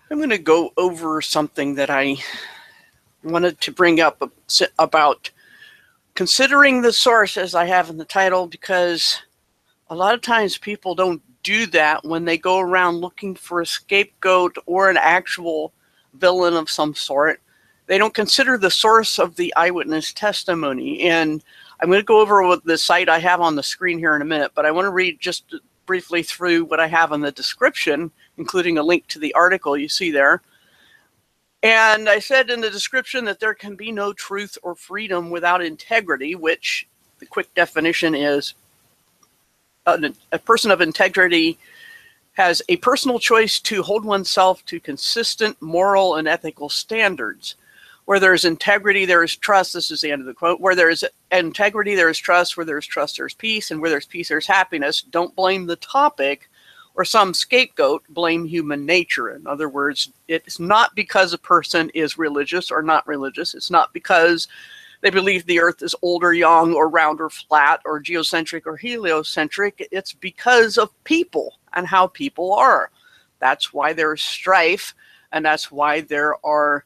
I'm going to go over something that I wanted to bring up about considering the source, as I have in the title, because a lot of times people don't do that when they go around looking for a scapegoat or an actual villain of some sort. They don't consider the source of the eyewitness testimony. And I'm going to go over what the site I have on the screen here in a minute, but I want to read just briefly through what I have in the description, including a link to the article you see there. And I said in the description that there can be no truth or freedom without integrity, which the quick definition is a person of integrity has a personal choice to hold oneself to consistent moral and ethical standards. Where there is integrity, there is trust. This is the end of the quote. Where there is integrity, there is trust. Where there is trust, there's peace. And where there's peace, there's happiness. Don't blame the topic or some scapegoat, blame human nature. In other words, it's not because a person is religious or not religious. It's not because they believe the earth is old or young or round or flat or geocentric or heliocentric. It's because of people and how people are. That's why there's strife, and that's why there are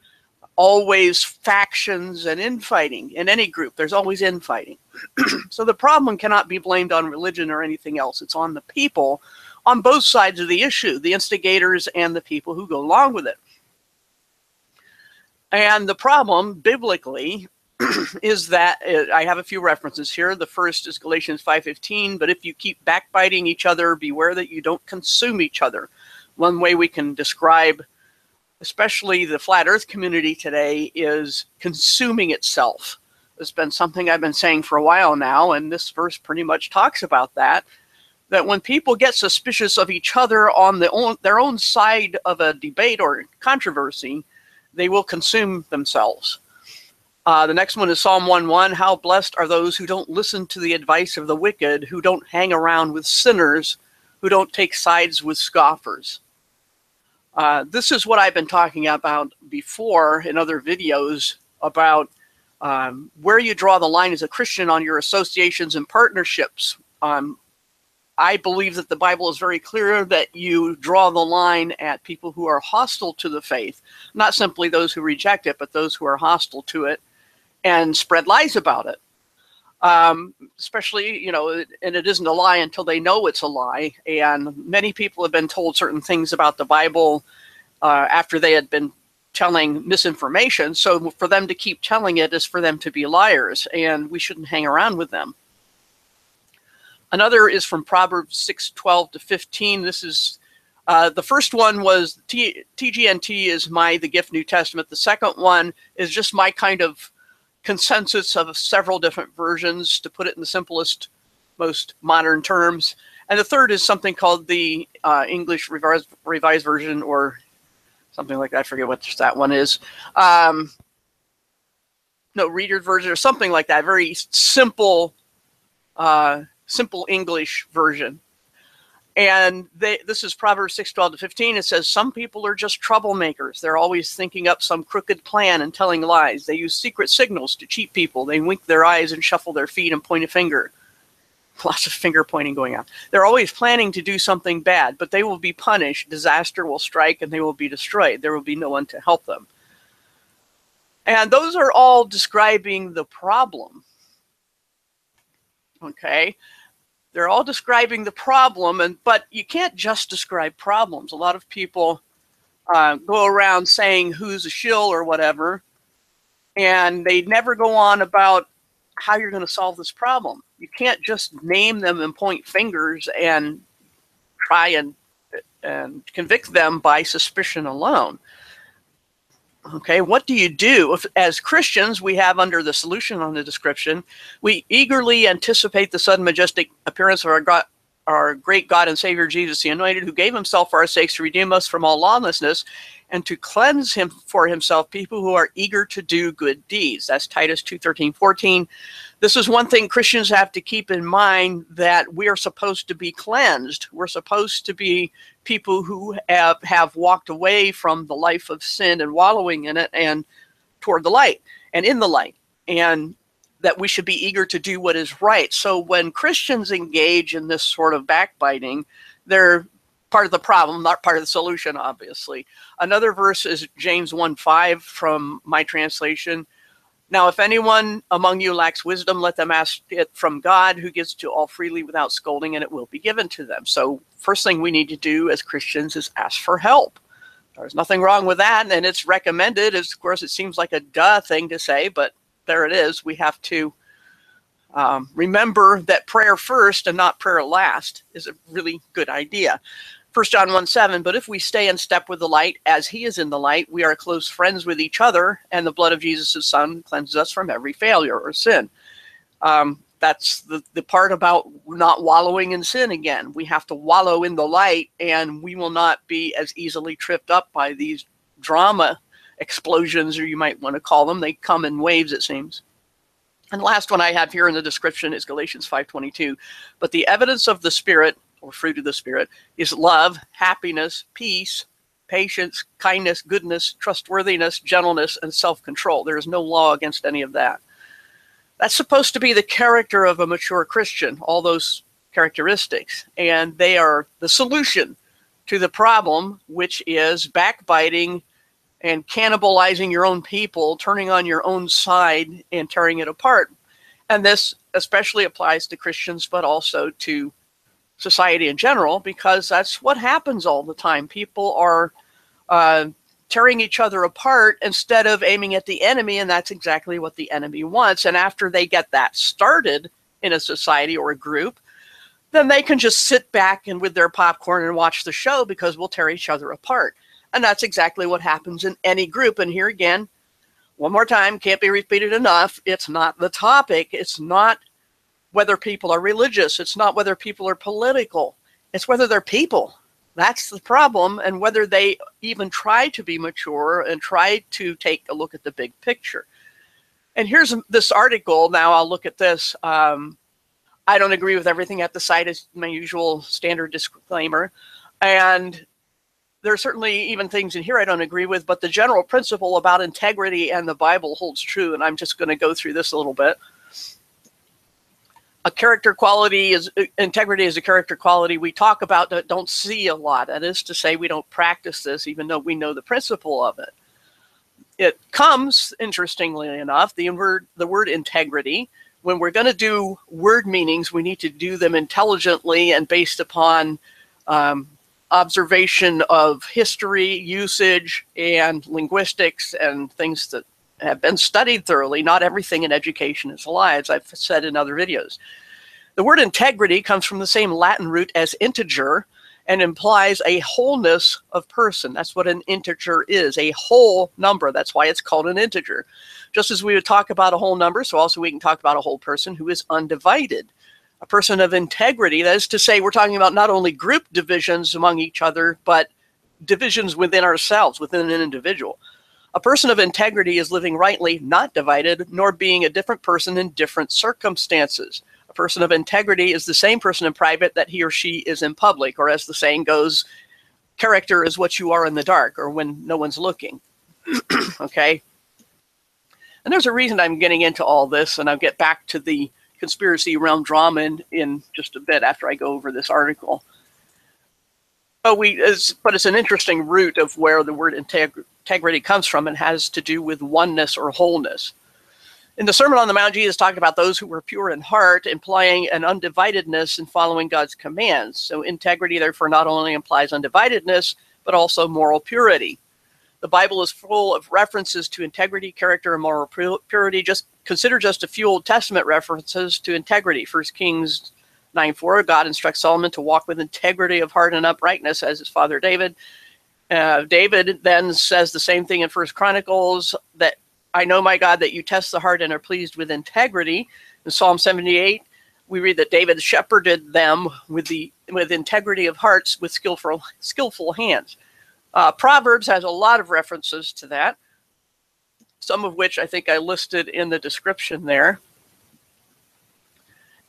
always factions and infighting. In any group, there's always infighting. So the problem cannot be blamed on religion or anything else. It's on the people on both sides of the issue, the instigators and the people who go along with it. And the problem, biblically, is that I have a few references here. The first is Galatians 5:15, but if you keep backbiting each other, beware that you don't consume each other. One way we can describe, especially the flat earth community today, is consuming itself. It's been something I've been saying for a while now, and this verse pretty much talks about that when people get suspicious of each other on their own side of a debate or controversy, they will consume themselves. The next one is Psalm 1:1. How blessed are those who don't listen to the advice of the wicked, who don't hang around with sinners, who don't take sides with scoffers. This is what I've been talking about before in other videos about where you draw the line as a Christian on your associations and partnerships. I believe that the Bible is very clear that you draw the line at people who are hostile to the faith, not simply those who reject it, but those who are hostile to it and spread lies about it. Especially, and it isn't a lie until they know it's a lie. And many people have been told certain things about the Bible after they had been telling misinformation. So for them to keep telling it is for them to be liars, and we shouldn't hang around with them. Another is from Proverbs 6:12-15. This is the first one was TGNT is the Gift New Testament. The second one is just my kind of consensus of several different versions, to put it in the simplest, most modern terms. And the third is something called the English Revised Version, or something like that. I forget what that one is. Reader's Version or something like that. Very simple English version. And this is Proverbs 6:12-15. It says, some people are just troublemakers. They're always thinking up some crooked plan and telling lies. They use secret signals to cheat people. They wink their eyes and shuffle their feet and point a finger. Lots of finger pointing going on. They're always planning to do something bad, but they will be punished. Disaster will strike and they will be destroyed. There will be no one to help them. And those are all describing the problem. Okay? They're all describing the problem, but you can't just describe problems. A lot of people go around saying who's a shill or whatever, and they never go on about how you're going to solve this problem. You can't just name them and point fingers and try and convict them by suspicion alone. Okay, what do you do? As Christians, we have under the solution on the description, we eagerly anticipate the sudden majestic appearance of our great God and Savior Jesus the Anointed, who gave himself for our sakes to redeem us from all lawlessness and to cleanse him for himself people who are eager to do good deeds. That's Titus 2:13-14. This is one thing Christians have to keep in mind, that we are supposed to be cleansed. We're supposed to be people who have walked away from the life of sin and wallowing in it and toward the light and in the light, and that we should be eager to do what is right. So when Christians engage in this sort of backbiting, they're part of the problem, not part of the solution, obviously. Another verse is James 1:5 from my translation. Now, if anyone among you lacks wisdom, let them ask it from God, who gives to all freely without scolding, and it will be given to them. So first thing we need to do as Christians is ask for help. There's nothing wrong with that, and it's recommended. Of course, it seems like a duh thing to say, but there it is. We have to remember that prayer first and not prayer last is a really good idea. 1 John 1:7, but if we stay in step with the light as he is in the light, we are close friends with each other, and the blood of Jesus, his son, cleanses us from every failure or sin. That's the part about not wallowing in sin again. We have to wallow in the light, and we will not be as easily tripped up by these drama explosions, or you might want to call them. They come in waves, it seems. And the last one I have here in the description is Galatians 5:22. But the evidence of the Spirit, or fruit of the Spirit, is love, happiness, peace, patience, kindness, goodness, trustworthiness, gentleness, and self-control. There is no law against any of that. That's supposed to be the character of a mature Christian, all those characteristics. And they are the solution to the problem, which is backbiting and cannibalizing your own people, turning on your own side and tearing it apart. And this especially applies to Christians, but also to society in general, because that's what happens all the time. People are tearing each other apart instead of aiming at the enemy, and that's exactly what the enemy wants. And after they get that started in a society or a group, then they can just sit back and with their popcorn and watch the show, because we'll tear each other apart. And that's exactly what happens in any group. And here again, one more time, can't be repeated enough, it's not the topic. It's not whether people are religious. It's not whether people are political. It's whether they're people. That's the problem, and whether they even try to be mature and try to take a look at the big picture. And here's this article. Now I'll look at this. I don't agree with everything at the site, as my usual standard disclaimer. And there are certainly even things in here I don't agree with, but the general principle about integrity and the Bible holds true, and I'm just going to go through this a little bit. A character quality is integrity is a character quality we talk about that don't see a lot. That is to say, we don't practice this, even though we know the principle of it. It comes, interestingly enough, the word integrity. When we're going to do word meanings, we need to do them intelligently and based upon observation of history, usage, and linguistics, and things that have been studied thoroughly. Not everything in education is a lie, as I've said in other videos. The word integrity comes from the same Latin root as integer and implies a wholeness of person. That's what an integer is, a whole number. That's why it's called an integer. Just as we would talk about a whole number, so also we can talk about a whole person who is undivided. A person of integrity, that is to say, we're talking about not only group divisions among each other, but divisions within ourselves, within an individual. A person of integrity is living rightly, not divided, nor being a different person in different circumstances. A person of integrity is the same person in private that he or she is in public, or as the saying goes, character is what you are in the dark, or when no one's looking. Okay? And there's a reason I'm getting into all this, and I'll get back to the conspiracy realm drama in just a bit after I go over this article. But it's an interesting root of where the word integrity comes from, and has to do with oneness or wholeness. In the Sermon on the Mount, Jesus talked about those who were pure in heart, implying an undividedness in following God's commands. So integrity, therefore, not only implies undividedness, but also moral purity. The Bible is full of references to integrity, character, and moral purity. Just consider just a few Old Testament references to integrity. 1 Kings 9:4, God instructs Solomon to walk with integrity of heart and uprightness as his father David. David then says the same thing in 1 Chronicles, that I know, my God, that you test the heart and are pleased with integrity. In Psalm 78, we read that David shepherded them with integrity of hearts, with skillful hands. Proverbs has a lot of references to that, some of which I think I listed in the description there.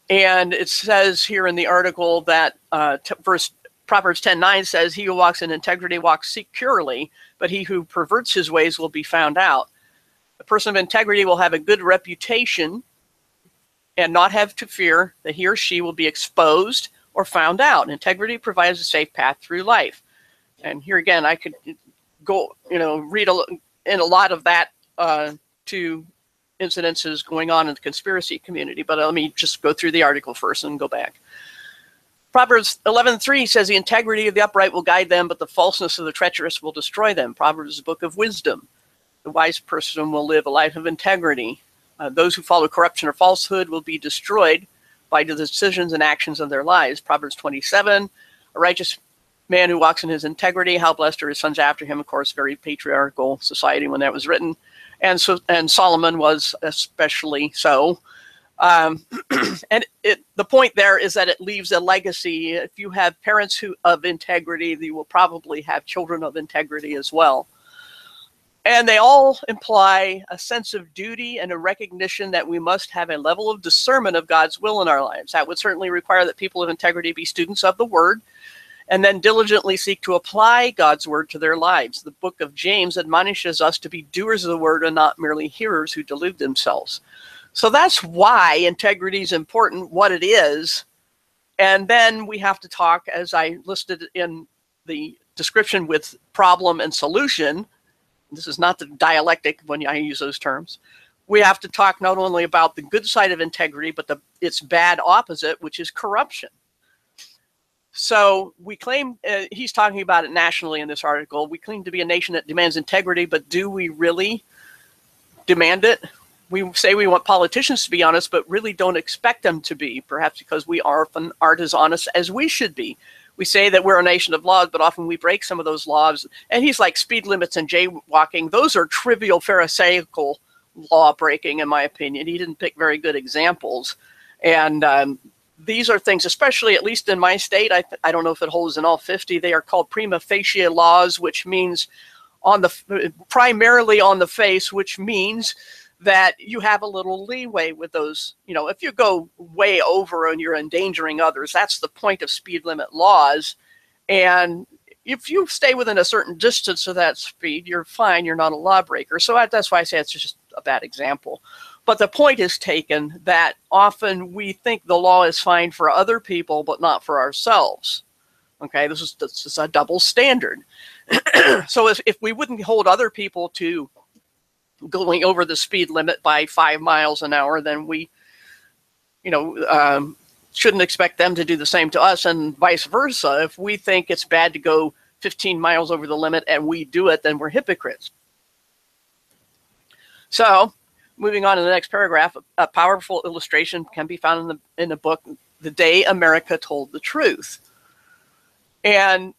And it says here in the article that Proverbs 10:9 says, he who walks in integrity walks securely, but he who perverts his ways will be found out. A person of integrity will have a good reputation and not have to fear that he or she will be exposed or found out. Integrity provides a safe path through life. And here again, I could go, read in a lot of that to incidences going on in the conspiracy community, but let me just go through the article first and go back. Proverbs 11:3 says, the integrity of the upright will guide them, but the falseness of the treacherous will destroy them. Proverbs is a book of wisdom. The wise person will live a life of integrity. Those who follow corruption or falsehood will be destroyed by the decisions and actions of their lives. Proverbs 27, a righteous man who walks in his integrity, how blessed are his sons after him. Of course, very patriarchal society when that was written. And Solomon was especially so. And the point there is that it leaves a legacy. If you have parents of integrity, you will probably have children of integrity as well. And they all imply a sense of duty and a recognition that we must have a level of discernment of God's will in our lives. That would certainly require that people of integrity be students of the Word and then diligently seek to apply God's Word to their lives. The book of James admonishes us to be doers of the Word and not merely hearers who delude themselves. So that's why integrity is important, what it is. And then we have to talk, as I listed in the description, with problem and solution. This is not the dialectic when I use those terms. We have to talk not only about the good side of integrity, but its bad opposite, which is corruption. So we claim, he's talking about it nationally in this article, we claim to be a nation that demands integrity, but do we really demand it? We say we want politicians to be honest, but really don't expect them to be, perhaps because we often aren't as honest as we should be. We say that we're a nation of laws, but often we break some of those laws. And he's like speed limits and jaywalking. Those are trivial pharisaical law breaking, in my opinion. He didn't pick very good examples. And these are things, especially at least in my state, I don't know if it holds in all 50, they are called prima facie laws, which means primarily on the face, which means that you have a little leeway with those. If you go way over and you're endangering others, that's the point of speed limit laws. And if you stay within a certain distance of that speed, you're fine. You're not a lawbreaker. So that's why I say it's just a bad example. But the point is taken that often we think the law is fine for other people, but not for ourselves. Okay, this is a double standard. So if we wouldn't hold other people to going over the speed limit by 5 miles an hour, then we, shouldn't expect them to do the same to us, and vice versa. If we think it's bad to go 15 miles over the limit and we do it, then we're hypocrites. So, moving on to the next paragraph, a powerful illustration can be found in the book, The Day America Told the Truth. And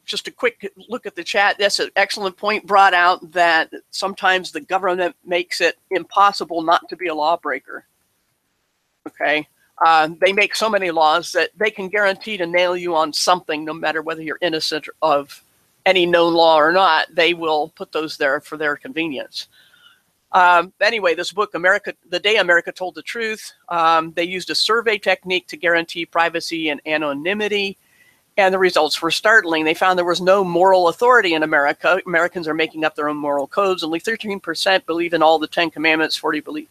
just a quick look at the chat. That's an excellent point brought out, that sometimes the government makes it impossible not to be a lawbreaker. Okay. They make so many laws that they can guarantee to nail you on something, no matter whether you're innocent of any known law or not. They will put those there for their convenience. Anyway, this book, The Day America Told the Truth, they used a survey technique to guarantee privacy and anonymity. And the results were startling. They found there was no moral authority in America. Americans are making up their own moral codes. Only 13% believe in all the 10 commandments, 40%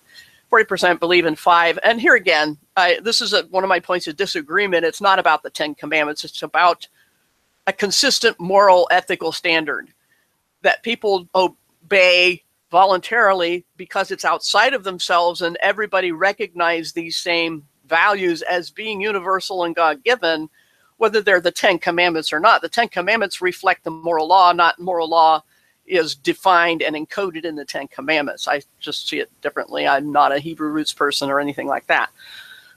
believe in 5. And here again, this is one of my points of disagreement. It's not about the 10 commandments. It's about a consistent moral, ethical standard that people obey voluntarily because it's outside of themselves, and everybody recognize these same values as being universal and God-given, whether they're the 10 commandments or not. The 10 commandments reflect the moral law, not moral law is defined and encoded in the 10 commandments. I just see it differently. I'm not a Hebrew roots person or anything like that.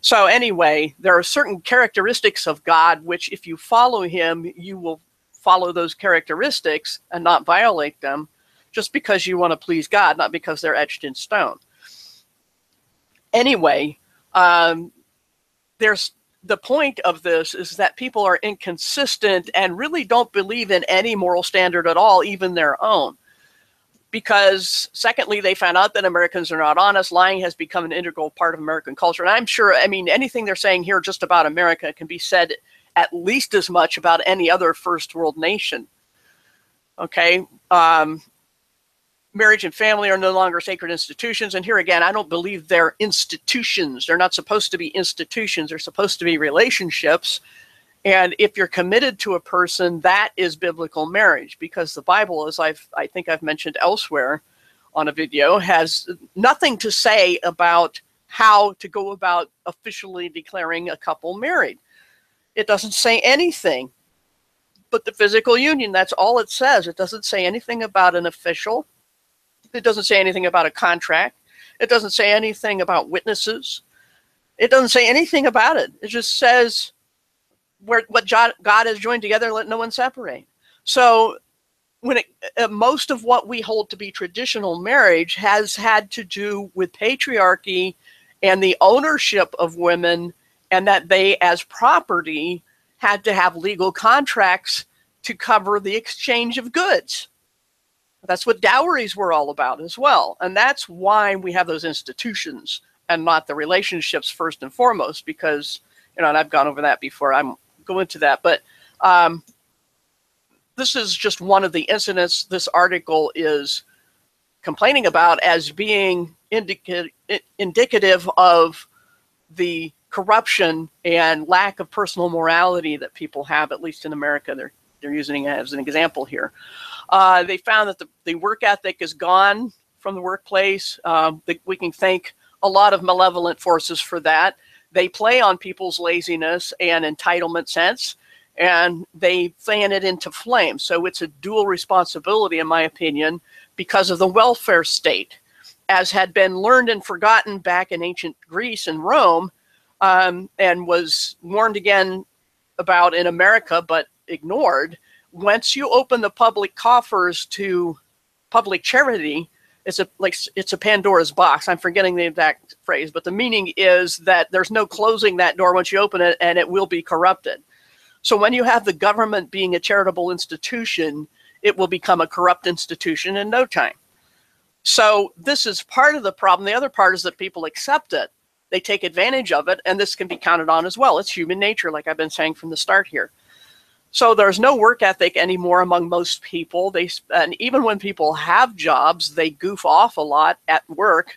So anyway, there are certain characteristics of God, which if you follow him, you will follow those characteristics and not violate them, just because you want to please God, not because they're etched in stone. Anyway, the point of this is that people are inconsistent and really don't believe in any moral standard at all, even their own. Because secondly, they found out that Americans are not honest. Lying has become an integral part of American culture. And I'm sure, anything they're saying here just about America can be said at least as much about any other first world nation. Okay. marriage and family are no longer sacred institutions. And here again, I don't believe they're institutions. They're not supposed to be institutions. They're supposed to be relationships. And if you're committed to a person, that is biblical marriage, because the Bible, as I think I've mentioned elsewhere on a video, has nothing to say about how to go about officially declaring a couple married. It doesn't say anything but the physical union. That's all it says. It doesn't say anything about an official. It doesn't say anything about a contract. It doesn't say anything about witnesses. It doesn't say anything about it. It just says what God has joined together, let no one separate. So most of what we hold to be traditional marriage has had to do with patriarchy and the ownership of women, and that they as property had to have legal contracts to cover the exchange of goods. That's what dowries were all about as well. And that's why we have those institutions and not the relationships first and foremost, because, and I've gone over that before. I'm go into that, but this is just one of the incidents this article is complaining about as being indicative of the corruption and lack of personal morality that people have, at least in America. They're using it as an example here. They found that the work ethic is gone from the workplace. We can thank a lot of malevolent forces for that. They play on people's laziness and entitlement sense, and they fan it into flame. So it's a dual responsibility, in my opinion, because of the welfare state, as had been learned and forgotten back in ancient Greece and Rome, and was warned again about in America, but ignored. Once you open the public coffers to public charity, it's a Pandora's box. I'm forgetting the exact phrase, but the meaning is that there's no closing that door once you open it, and it will be corrupted. So when you have the government being a charitable institution, it will become a corrupt institution in no time. So this is part of the problem. The other part is that people accept it. They take advantage of it, and this can be counted on as well. It's human nature, like I've been saying from the start here. So there's no work ethic anymore among most people. And even when people have jobs, they goof off a lot at work.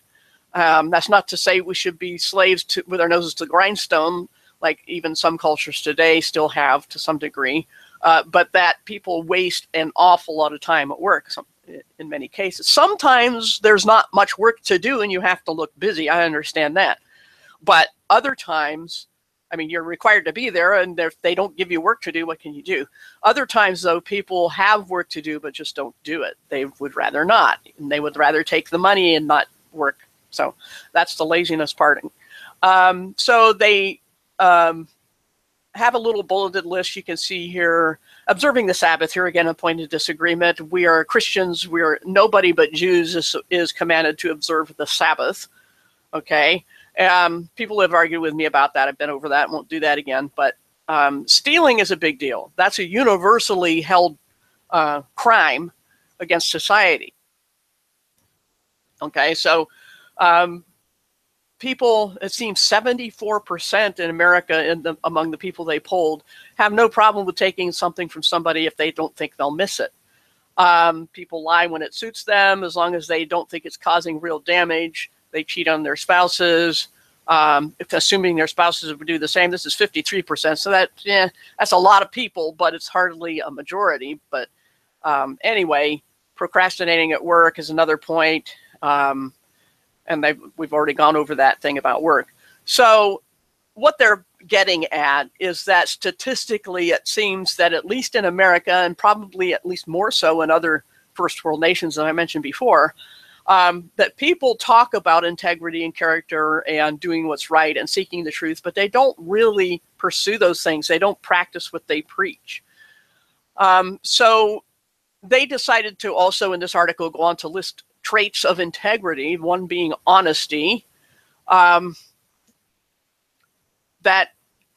That's not to say we should be slaves with our noses to the grindstone, like even some cultures today still have to some degree, but that people waste an awful lot of time at work in many cases. Sometimes there's not much work to do and you have to look busy. I understand that. But other times, I mean, you're required to be there, and if they don't give you work to do, what can you do? Other times, though, people have work to do, but just don't do it. They would rather not. And they would rather take the money and not work. So that's the laziness part. So they have a little bulleted list you can see here. Observing the Sabbath, here again, a point of disagreement. We are Christians. Nobody but Jews is commanded to observe the Sabbath. Okay. People have argued with me about that. I've been over that. Won't do that again. But stealing is a big deal. That's a universally held crime against society. Okay, so people, it seems 74% in America, among the people they polled, have no problem with taking something from somebody if they don't think they'll miss it. People lie when it suits them, as long as they don't think it's causing real damage. They cheat on their spouses, assuming their spouses would do the same. This is 53%. So that's a lot of people, but it's hardly a majority. But anyway, procrastinating at work is another point. And we've already gone over that thing about work. So what they're getting at is that statistically, it seems that at least in America, and probably at least more so in other first world nations that I mentioned before, that people talk about integrity and character and doing what's right and seeking the truth, but they don't really pursue those things. They don't practice what they preach. So they decided to also, in this article, go on to list traits of integrity, one being honesty, that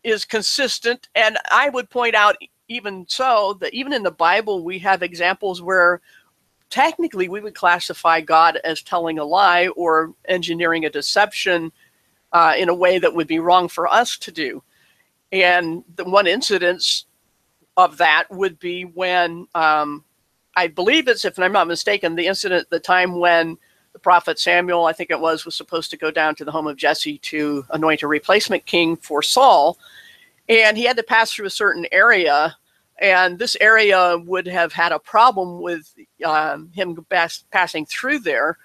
is consistent. And I would point out, even so, that even in the Bible, we have examples where technically we would classify God as telling a lie or engineering a deception in a way that would be wrong for us to do. And the one incidence of that would be when I believe it's, if I'm not mistaken, the incident, the time when the prophet Samuel, I think it was supposed to go down to the home of Jesse to anoint a replacement king for Saul. And he had to pass through a certain area. And this area would have had a problem with him passing through there,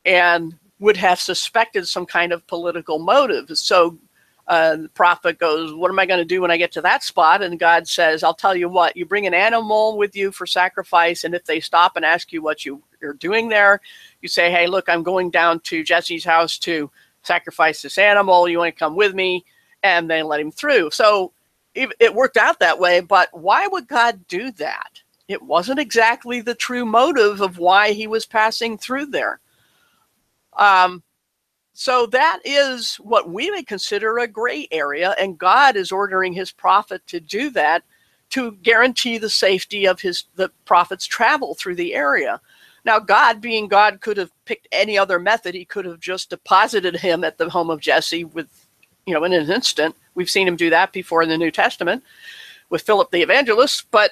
and would have suspected some kind of political motive. So the prophet goes, what am I going to do when I get to that spot? And God says, I'll tell you what, you bring an animal with you for sacrifice. And if they stop and ask you what you're doing there, you say, hey, look, I'm going down to Jesse's house to sacrifice this animal. You want to come with me? And they let him through. So it worked out that way. But why would God do that? It wasn't exactly the true motive of why he was passing through there. So that is what we would consider a gray area, and God is ordering his prophet to do that to guarantee the safety of the prophet's travel through the area. Now, God, being God, could have picked any other method. He could have just deposited him at the home of Jesse with, in an instant. We've seen him do that before in the New Testament with Philip the evangelist, but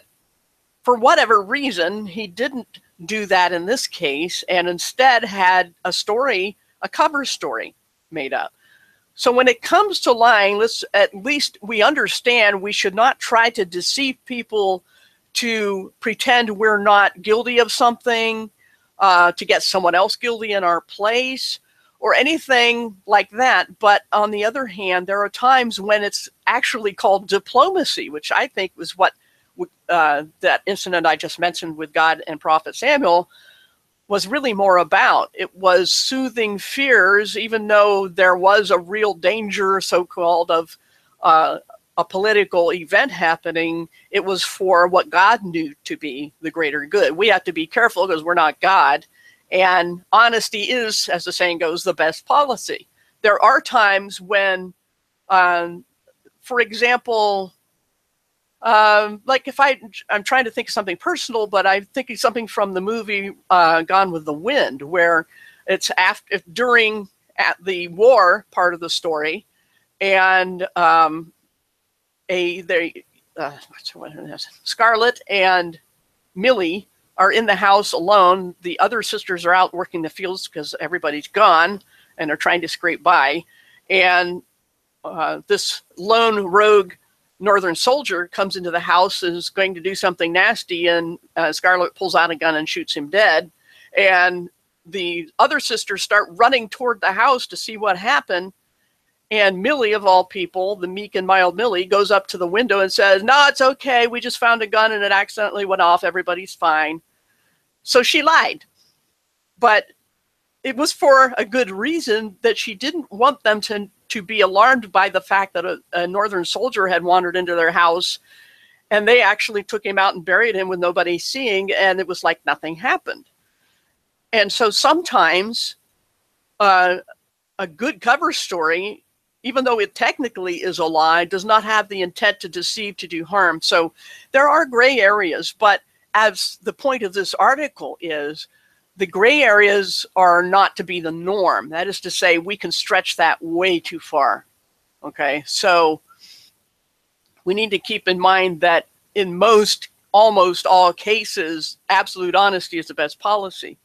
for whatever reason, he didn't do that in this case, and instead had a cover story made up. So when it comes to lying, at least we understand we should not try to deceive people to pretend we're not guilty of something, to get someone else guilty in our place, or anything like that. But on the other hand, there are times when it's actually called diplomacy, which I think was what that incident I just mentioned with God and Prophet Samuel was really more about. It was soothing fears, even though there was a real danger, so-called, of a political event happening. It was for what God knew to be the greater good. We have to be careful because we're not God. And honesty is, as the saying goes, the best policy. There are times when, for example, like if I'm trying to think of something personal, but I'm thinking something from the movie Gone with the Wind, where it's during the war part of the story, and Scarlett and Millie are in the house alone. The other sisters are out working the fields because everybody's gone, and they're trying to scrape by. And this lone rogue Northern soldier comes into the house and is going to do something nasty, and Scarlett pulls out a gun and shoots him dead. And the other sisters start running toward the house to see what happened. And Millie, of all people, the meek and mild Millie, goes up to the window and says, no, it's okay. We just found a gun and it accidentally went off. Everybody's fine. So she lied. But it was for a good reason, that she didn't want them to be alarmed by the fact that a Northern soldier had wandered into their house, and they actually took him out and buried him with nobody seeing, and it was like nothing happened. And so sometimes a good cover story, even though it technically is a lie, does not have the intent to deceive, to do harm. So there are gray areas, but as the point of this article is, the gray areas are not to be the norm. That is to say, we can stretch that way too far. Okay, so we need to keep in mind that in almost all cases, absolute honesty is the best policy.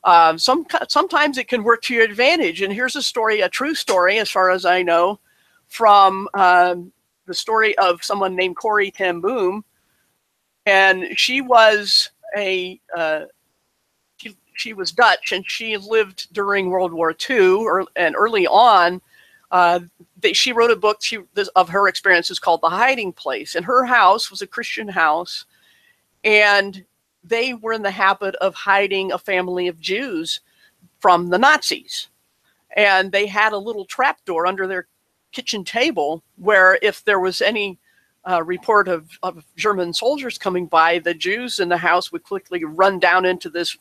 Sometimes it can work to your advantage. And here's a story, a true story, as far as I know, from the story of someone named Corrie ten Boom. And she was she was Dutch, and she lived during World War II, and early on, she wrote a book of her experiences called The Hiding Place. And her house was a Christian house, and they were in the habit of hiding a family of Jews from the Nazis. And they had a little trapdoor under their kitchen table where if there was any report of German soldiers coming by, the Jews in the house would quickly run down into this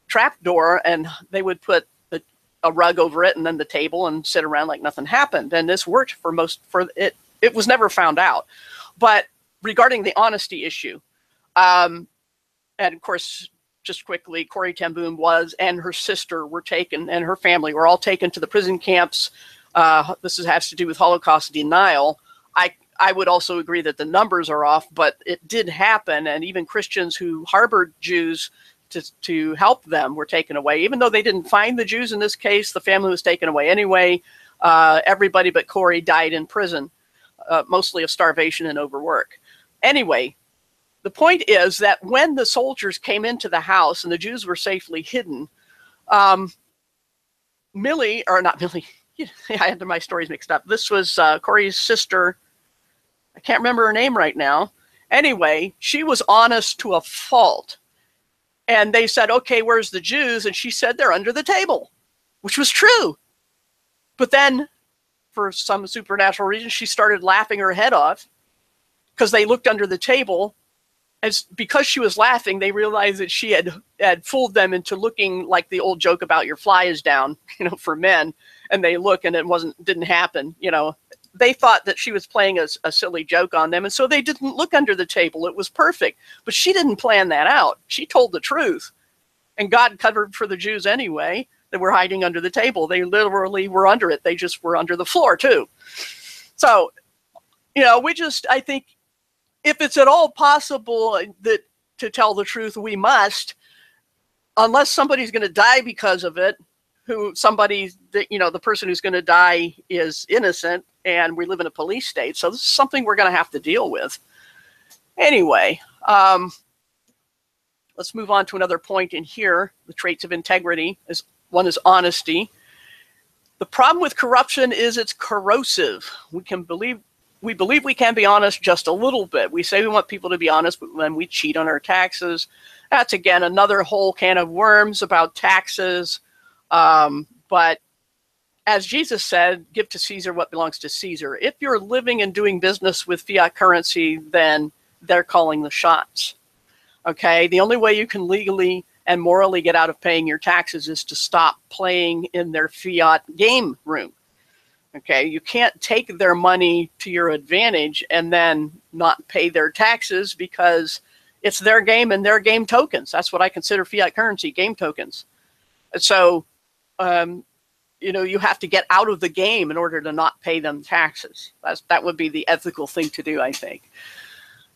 trapdoor, and they would put a rug over it and then the table and sit around like nothing happened. And this worked for it. It was never found out. But regarding the honesty issue, and of course, just quickly, Corrie ten Boom and her sister were taken, and her family were all taken to the prison camps. This has to do with Holocaust denial. I would also agree that the numbers are off, but it did happen. And even Christians who harbored Jews to help them were taken away. Even though they didn't find the Jews in this case, the family was taken away anyway. Everybody but Corey died in prison, mostly of starvation and overwork. Anyway, the point is that when the soldiers came into the house and the Jews were safely hidden, Millie, or not Millie, I had my stories mixed up. This was Corey's sister. I can't remember her name right now. Anyway, she was honest to a fault. And they said, okay, where's the Jews? And she said, they're under the table, which was true. But then, for some supernatural reason, she started laughing her head off because they looked under the table. Because she was laughing, they realized that she had fooled them into looking like the old joke about your fly is down, for men. And they look and it didn't happen. They thought that she was playing a silly joke on them. And so they didn't look under the table. It was perfect. But she didn't plan that out. She told the truth. And God covered for the Jews anyway that were hiding under the table. They literally were under it. They just were under the floor too. So, I think if it's at all possible that to tell the truth, we must, unless somebody's going to die because of it, the person who's going to die is innocent, and we live in a police state. So this is something we're going to have to deal with. Anyway, let's move on to another point in here. The traits of integrity one is honesty. The problem with corruption is it's corrosive. We believe we can be honest just a little bit. We say we want people to be honest, but when we cheat on our taxes, that's again another whole can of worms about taxes. But as Jesus said, give to Caesar what belongs to Caesar. If you're living and doing business with fiat currency, then they're calling the shots. Okay, the only way you can legally and morally get out of paying your taxes is to stop playing in their fiat game room. Okay, you can't take their money to your advantage and then not pay their taxes because it's their game and their game tokens. That's what I consider fiat currency, game tokens. And so, you have to get out of the game in order to not pay them taxes. That would be the ethical thing to do, I think.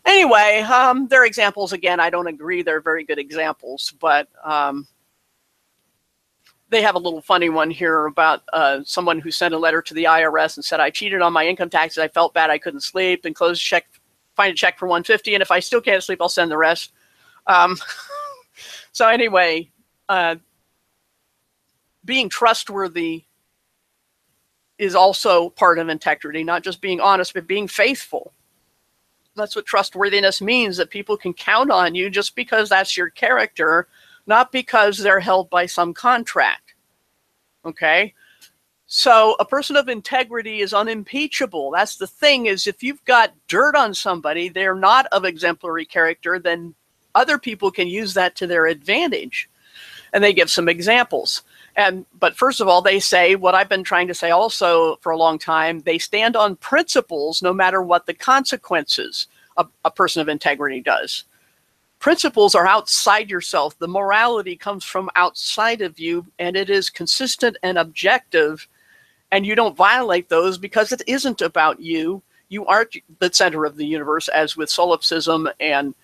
Anyway, their examples, again, I don't agree. They're very good examples, but they have a little funny one here about someone who sent a letter to the IRS and said, I cheated on my income taxes. I felt bad. I couldn't sleep. And find a check for $150. And if I still can't sleep, I'll send the rest. So anyway, being trustworthy is also part of integrity, not just being honest, but being faithful. That's what trustworthiness means, that people can count on you just because that's your character, not because they're held by some contract. Okay? So a person of integrity is unimpeachable. That's the thing, is if you've got dirt on somebody, they're not of exemplary character, then other people can use that to their advantage. And they give some examples. But first of all, they say what I've been trying to say also for a long time. They stand on principles no matter what the consequences a person of integrity does. Principles are outside yourself. The morality comes from outside of you, and it is consistent and objective, and you don't violate those because it isn't about you. You aren't the center of the universe, as with solipsism, and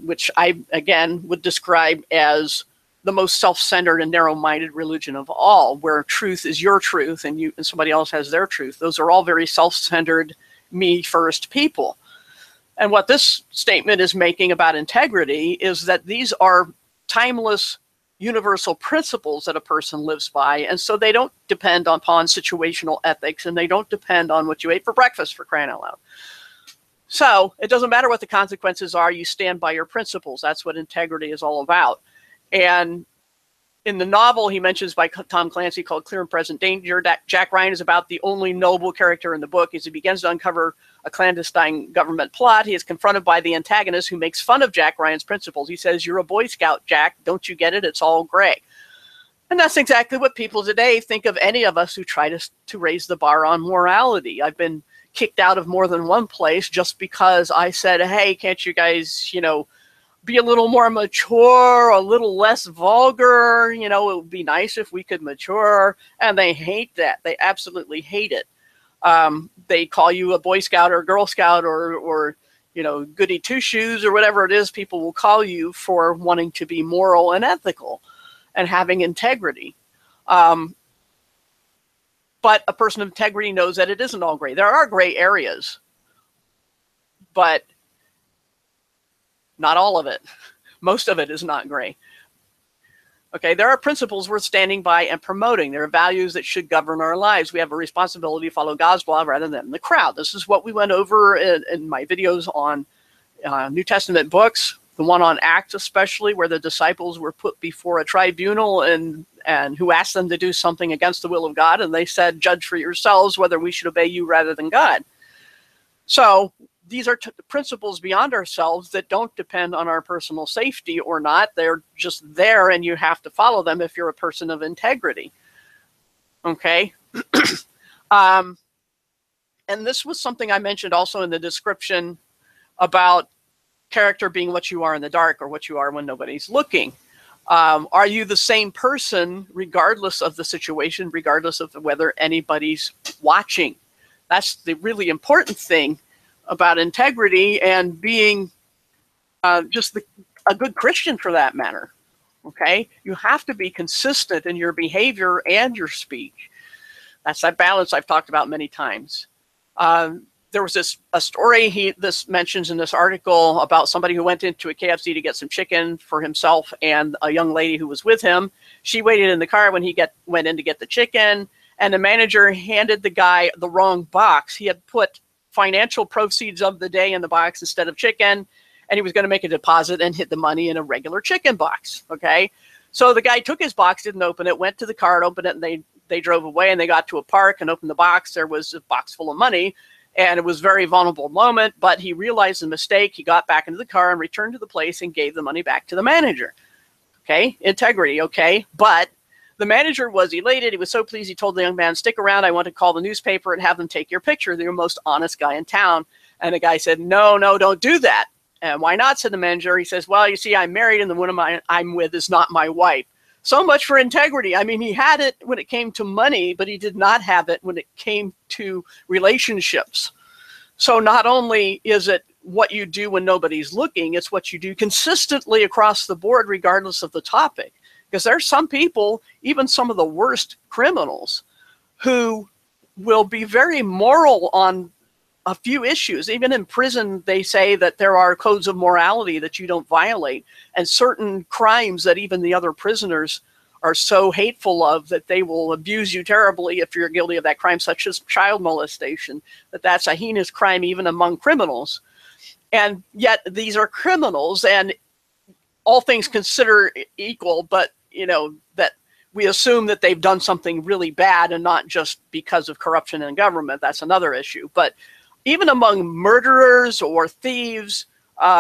which I, again, would describe as the most self-centered and narrow-minded religion of all, where truth is your truth and somebody else has their truth. Those are all very self-centered, me-first people. And what this statement is making about integrity is that these are timeless, universal principles that a person lives by, and so they don't depend upon situational ethics, and they don't depend on what you ate for breakfast, for crying out loud. So it doesn't matter what the consequences are, you stand by your principles. That's what integrity is all about. And in the novel he mentions by Tom Clancy called Clear and Present Danger, Jack Ryan is about the only noble character in the book. As he begins to uncover a clandestine government plot, he is confronted by the antagonist who makes fun of Jack Ryan's principles. He says, "You're a Boy Scout, Jack. Don't you get it? It's all gray." And that's exactly what people today think of any of us who try to raise the bar on morality. I've been kicked out of more than one place just because I said, hey, can't you guys, be a little more mature, a little less vulgar, it would be nice if we could mature. And they hate that. They absolutely hate it. They call you a Boy Scout or a Girl Scout or you know, goody two shoes or whatever it is people will call you for wanting to be moral and ethical and having integrity. But a person of integrity knows that it isn't all gray. There are gray areas, but not all of it. Most of it is not gray. Okay, there are principles worth standing by and promoting. There are values that should govern our lives. We have a responsibility to follow God's law rather than the crowd. This is what we went over in my videos on New Testament books, the one on Acts especially, where the disciples were put before a tribunal and who asked them to do something against the will of God, and they said, judge for yourselves whether we should obey you rather than God. So these are principles beyond ourselves that don't depend on our personal safety or not. They're just there, and you have to follow them if you're a person of integrity. Okay? And this was something I mentioned also in the description about character being what you are in the dark or what you are when nobody's looking. Are you the same person regardless of the situation, regardless of whether anybody's watching? That's the really important thing about integrity and being just a good Christian for that matter. Okay? You have to be consistent in your behavior and your speech. That's that balance I've talked about many times. There was a story this mentions in this article about somebody who went into a KFC to get some chicken for himself and a young lady who was with him. She waited in the car when he went in to get the chicken, and the manager handed the guy the wrong box. He had put financial proceeds of the day in the box instead of chicken, and he was going to make a deposit and hit the money in a regular chicken box. Okay, so the guy took his box, didn't open it, went to the car and opened it, and they drove away, and they got to a park and opened the box. There was a box full of money, and it was a very vulnerable moment, but he realized the mistake. He got back into the car and returned to the place and gave the money back to the manager. Okay, integrity. Okay, but the manager was elated. He was so pleased. He told the young man, stick around. I want to call the newspaper and have them take your picture. They're the most honest guy in town. And the guy said, no, don't do that. And why not, said the manager. He says, well, you see, I'm married and the woman I'm with is not my wife. So much for integrity. I mean, he had it when it came to money, but he did not have it when it came to relationships. So not only is it what you do when nobody's looking, it's what you do consistently across the board, regardless of the topic. Because there's some people, even some of the worst criminals, who will be very moral on a few issues. Even in prison, they say that there are codes of morality that you don't violate, and certain crimes that even the other prisoners are so hateful of that they will abuse you terribly if you're guilty of that crime, such as child molestation, that's a heinous crime even among criminals. And yet these are criminals, and all things considered equal, but you know, that we assume that they've done something really bad and not just because of corruption in government. That's another issue. But even among murderers or thieves,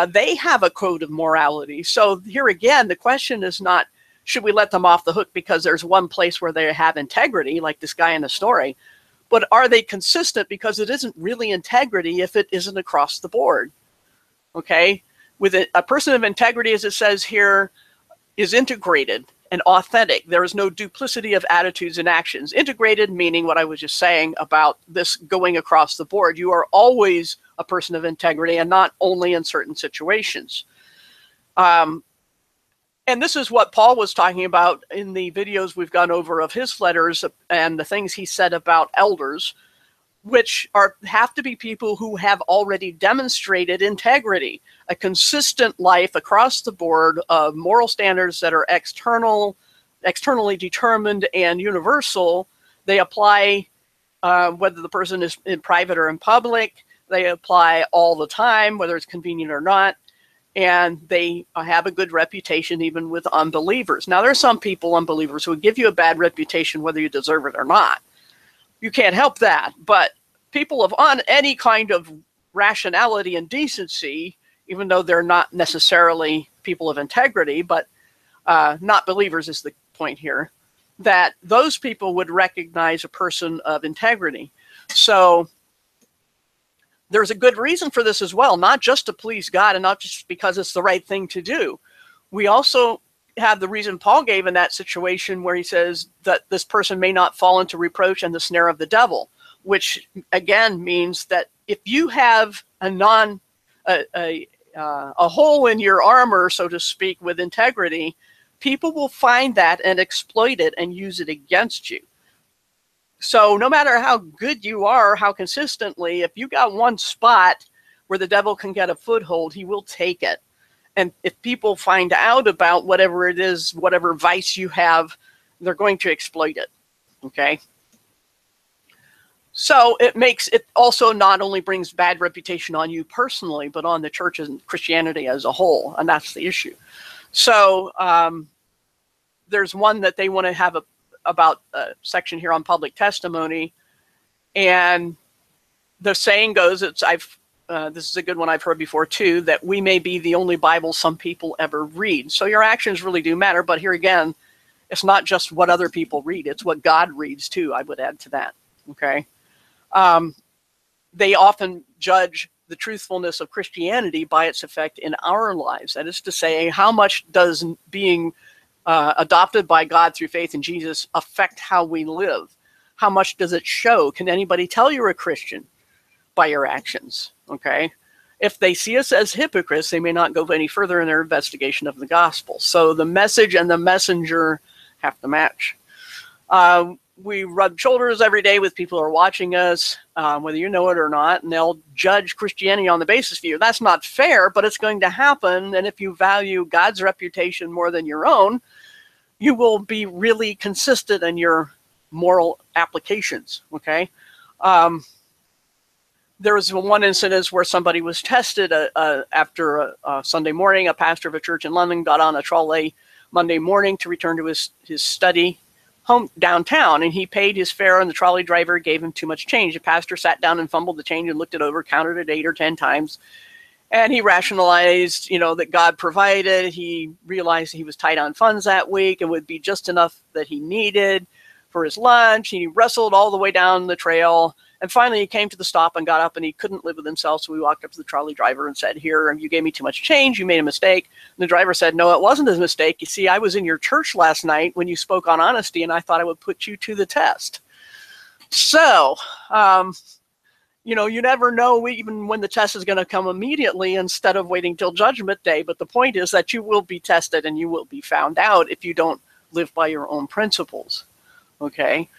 they have a code of morality. So here again, the question is not, should we let them off the hook because there's one place where they have integrity, like this guy in the story, but are they consistent? Because it isn't really integrity if it isn't across the board. Okay? With a person of integrity, as it says here, is integrated and authentic. There is no duplicity of attitudes and actions. Integrated meaning what I was just saying about this going across the board. You are always a person of integrity and not only in certain situations. And this is what Paul was talking about in the videos we've gone over of his letters and the things he said about elders, which have to be people who have already demonstrated integrity, a consistent life across the board of moral standards that are externally determined and universal. They apply whether the person is in private or in public. They apply all the time, whether it's convenient or not. And they have a good reputation even with unbelievers. Now, there are some people, unbelievers, who would give you a bad reputation whether you deserve it or not. You can't help that. But people of any kind of rationality and decency, even though they're not necessarily people of integrity, but not believers is the point here, that those people would recognize a person of integrity. So there's a good reason for this as well, not just to please God and not just because it's the right thing to do. We also have the reason Paul gave in that situation where he says that this person may not fall into reproach and the snare of the devil. which again means that if you have a hole in your armor, so to speak, with integrity, people will find that and exploit it and use it against you. So no matter how good you are, how consistently, if you got one spot where the devil can get a foothold, he will take it. And if people find out about whatever it is, whatever vice you have, they're going to exploit it. Okay? So it also not only brings bad reputation on you personally, but on the church and Christianity as a whole. And that's the issue. So there's one that they want to have about a section here on public testimony. And the saying goes, this is a good one I've heard before too, that we may be the only Bible some people ever read. So your actions really do matter. But here again, it's not just what other people read. It's what God reads too, I would add to that. Okay. They often judge the truthfulness of Christianity by its effect in our lives. That is to say, how much does being adopted by God through faith in Jesus affect how we live? How much does it show? Can anybody tell you're a Christian by your actions? Okay. If they see us as hypocrites, they may not go any further in their investigation of the gospel. So the message and the messenger have to match. We rub shoulders every day with people who are watching us, whether you know it or not, and they'll judge Christianity on the basis of you. That's not fair, but it's going to happen. And if you value God's reputation more than your own, you will be really consistent in your moral applications. Okay. There was one incident where somebody was tested after a Sunday morning. A pastor of a church in London got on a trolley Monday morning to return to his study home downtown, and he paid his fare, and the trolley driver gave him too much change. The pastor sat down and fumbled the change and looked it over, counted it 8 or 10 times, and he rationalized, that God provided. He realized he was tight on funds that week and would be just enough that he needed for his lunch. He wrestled all the way down the trail, and finally he came to the stop and got up, and he couldn't live with himself, so he walked up to the trolley driver and said, "Here, you gave me too much change. You made a mistake." And the driver said, "No, it wasn't a mistake. You see, I was in your church last night when you spoke on honesty, and I thought I would put you to the test." So, you never know even when the test is going to come immediately instead of waiting till Judgment Day. But the point is that you will be tested and you will be found out if you don't live by your own principles. Okay?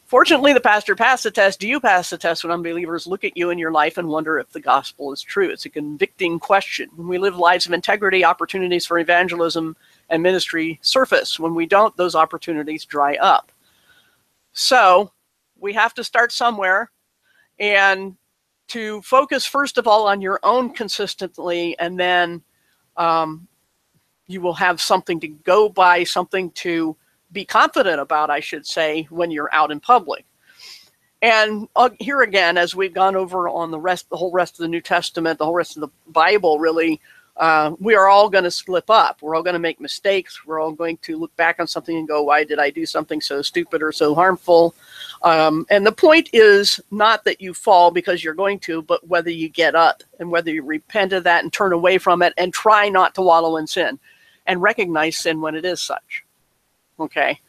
Fortunately, the pastor passed the test. Do you pass the test when unbelievers look at you in your life and wonder if the gospel is true? It's a convicting question. When we live lives of integrity, opportunities for evangelism and ministry surface. When we don't, those opportunities dry up. So we have to start somewhere, and to focus first of all on your own consistently, and then you will have something to go by, something to be confident about, I should say, when you're out in public. And here again, as we've gone over on the whole rest of the New Testament, the whole rest of the Bible, really, we are all going to slip up. We're all going to make mistakes. We're all going to look back on something and go, why did I do something so stupid or so harmful? And the point is not that you fall because you're going to, but whether you get up and whether you repent of that and turn away from it and try not to wallow in sin and recognize sin when it is such. Okay,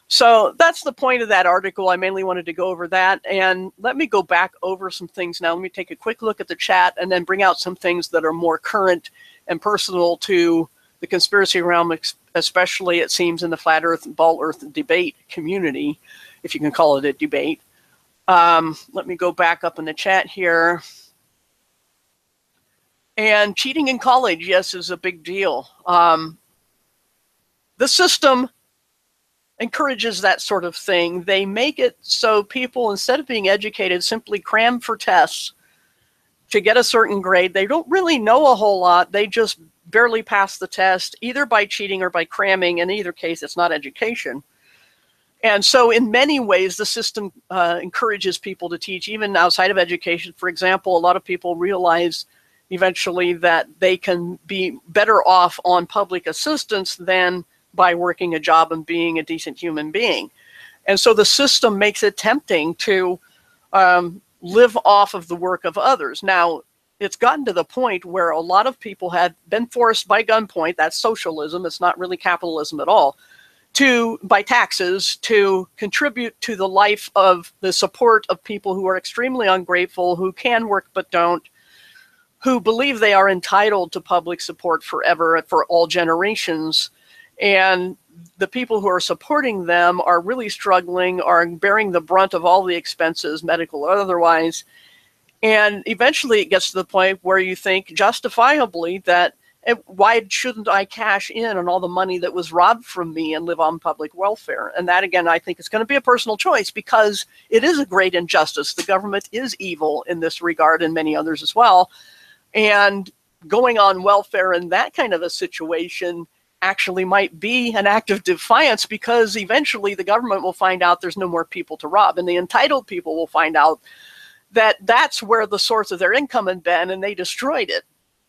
so that's the point of that article. I mainly wanted to go over that. And let me go back over some things now. Let me take a quick look at the chat and then bring out some things that are more current and personal to the conspiracy realm, especially, it seems, in the flat earth and bald earth debate community, if you can call it a debate. Let me go back up in the chat here. And cheating in college, yes, is a big deal. The system encourages that sort of thing. They make it so people, instead of being educated, simply cram for tests to get a certain grade. They don't really know a whole lot. They just barely pass the test, either by cheating or by cramming. In either case, it's not education. And so in many ways, the system encourages people to teach, even outside of education. For example, a lot of people realize eventually that they can be better off on public assistance than by working a job and being a decent human being. And so the system makes it tempting to live off of the work of others. Now, it's gotten to the point where a lot of people have been forced by gunpoint. That's socialism. It's not really capitalism at all. by taxes to contribute to the life of the support of people who are extremely ungrateful, who can work but don't, who believe they are entitled to public support forever for all generations. And the people who are supporting them are really struggling, are bearing the brunt of all the expenses, medical or otherwise. And eventually it gets to the point where you think justifiably that why shouldn't I cash in on all the money that was robbed from me and live on public welfare? And that, again, I think is going to be a personal choice, because it is a great injustice. The government is evil in this regard, and many others as well. And going on welfare in that kind of a situation actually might be an act of defiance, because eventually the government will find out there's no more people to rob, and the entitled people will find out that that's where the source of their income had been, and they destroyed it.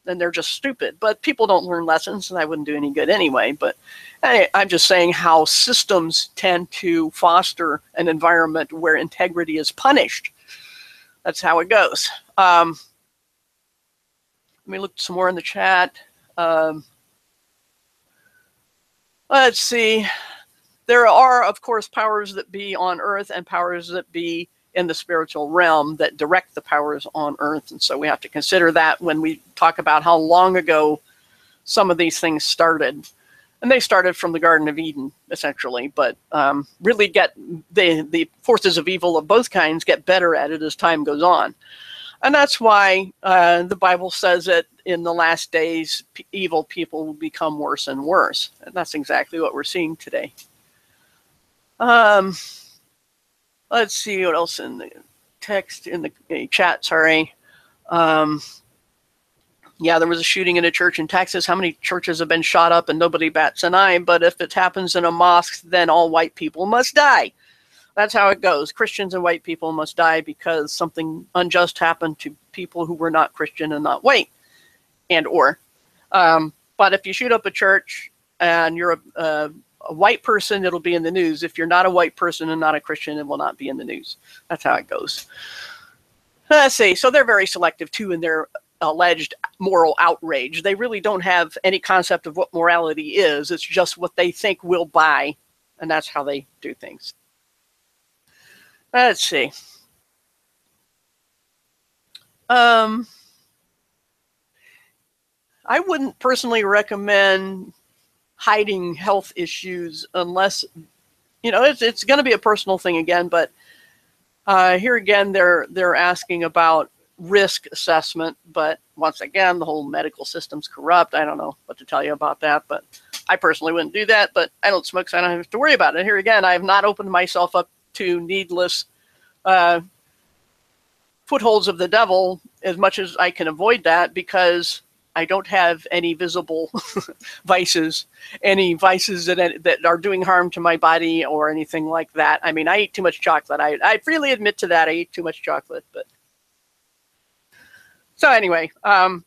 And they're just stupid. But people don't learn lessons, and I wouldn't do any good anyway. But I'm just saying how systems tend to foster an environment where integrity is punished. That's how it goes. Let me look some more in the chat. Let's see. There are, of course, powers that be on earth and powers that be in the spiritual realm that direct the powers on earth. And so we have to consider that when we talk about how long ago some of these things started. And they started from the Garden of Eden, essentially, but really get the forces of evil of both kinds get better at it as time goes on. And that's why the Bible says that in the last days, evil people will become worse and worse. And that's exactly what we're seeing today. Let's see what else in the text, in the chat, sorry. Yeah, there was a shooting in a church in Texas. How many churches have been shot up and nobody bats an eye? But if it happens in a mosque, then all white people must die. That's how it goes. Christians and white people must die because something unjust happened to people who were not Christian and not white, and or. But if you shoot up a church and you're a white person, it'll be in the news. If you're not a white person and not a Christian, it will not be in the news. That's how it goes. Let's see. So they're very selective too in their alleged moral outrage. They really don't have any concept of what morality is. It's just what they think we'll buy, and that's how they do things. Let's see. I wouldn't personally recommend hiding health issues unless, you know, it's going to be a personal thing again, but here again, they're asking about risk assessment, but once again, the whole medical system's corrupt. I don't know what to tell you about that, but I personally wouldn't do that, but I don't smoke, so I don't have to worry about it. Here again, I have not opened myself up to needless footholds of the devil as much as I can avoid that, because I don't have any visible vices, any vices that are doing harm to my body or anything like that. I mean, I eat too much chocolate. I freely admit to that. I eat too much chocolate. But so anyway, I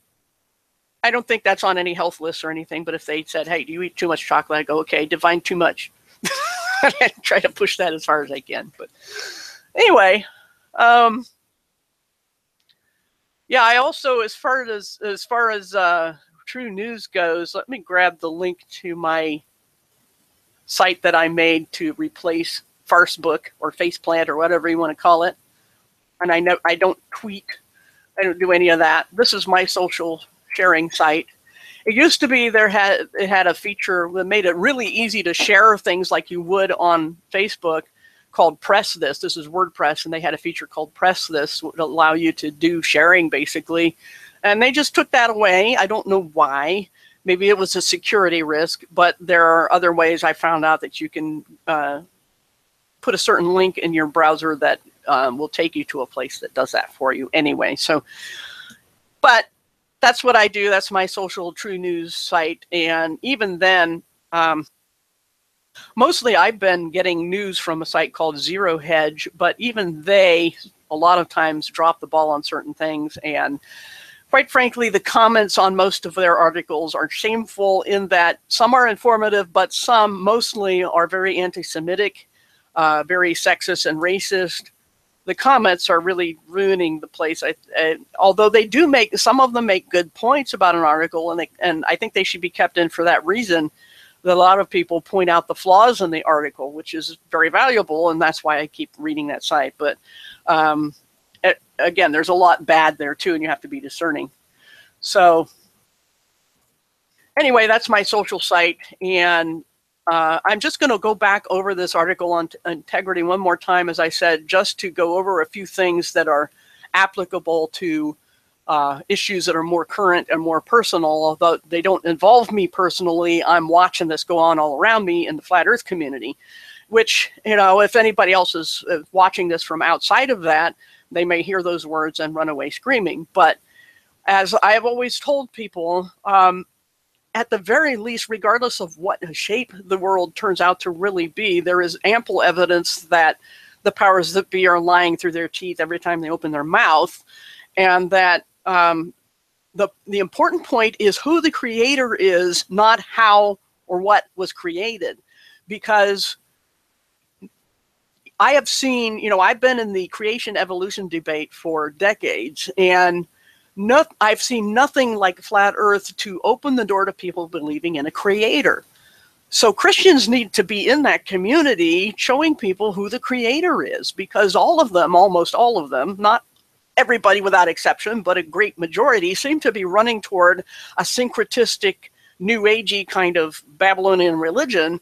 don't think that's on any health list or anything. But if they said, "Hey, do you eat too much chocolate?" I go, "Okay, define too much." I try to push that as far as I can. But anyway. Yeah, I also, as far as True News goes, let me grab the link to my site that I made to replace Farcebook or Faceplant or whatever you want to call it. And I know I don't tweet, I don't do any of that. This is my social sharing site. It used to be it had a feature that made it really easy to share things like you would on Facebook, called Press This. This is WordPress, and they had a feature called Press This, which would allow you to do sharing, basically. And they just took that away. I don't know why. Maybe it was a security risk, but there are other ways I found out that you can put a certain link in your browser that will take you to a place that does that for you anyway. So, but that's what I do. That's my social True News site. And even then, mostly I've been getting news from a site called Zero Hedge, but even they, a lot of times, drop the ball on certain things. And quite frankly, the comments on most of their articles are shameful in that some are informative, but some mostly are very anti-Semitic, very sexist and racist. The comments are really ruining the place. Although they do make, some of them make good points about an article, and I think they should be kept in for that reason. that a lot of people point out the flaws in the article, which is very valuable, and that's why I keep reading that site. But again, there's a lot bad there too, and you have to be discerning. So anyway, that's my social site, and I'm just going to go back over this article on integrity one more time, as I said, just to go over a few things that are applicable to issues that are more current and more personal. Although they don't involve me personally, I'm watching this go on all around me in the flat earth community, which, you know, if anybody else is watching this from outside of that, they may hear those words and run away screaming. But as I have always told people, at the very least, regardless of what shape the world turns out to really be, there is ample evidence that the powers that be are lying through their teeth every time they open their mouth, and that the important point is who the creator is, not how or what was created. Because I have seen, you know, I've been in the creation evolution debate for decades, and I've seen nothing like flat earth to open the door to people believing in a creator. So Christians need to be in that community showing people who the creator is, because all of them, almost all of them, not everybody without exception, but a great majority, seem to be running toward a syncretistic, new agey kind of Babylonian religion,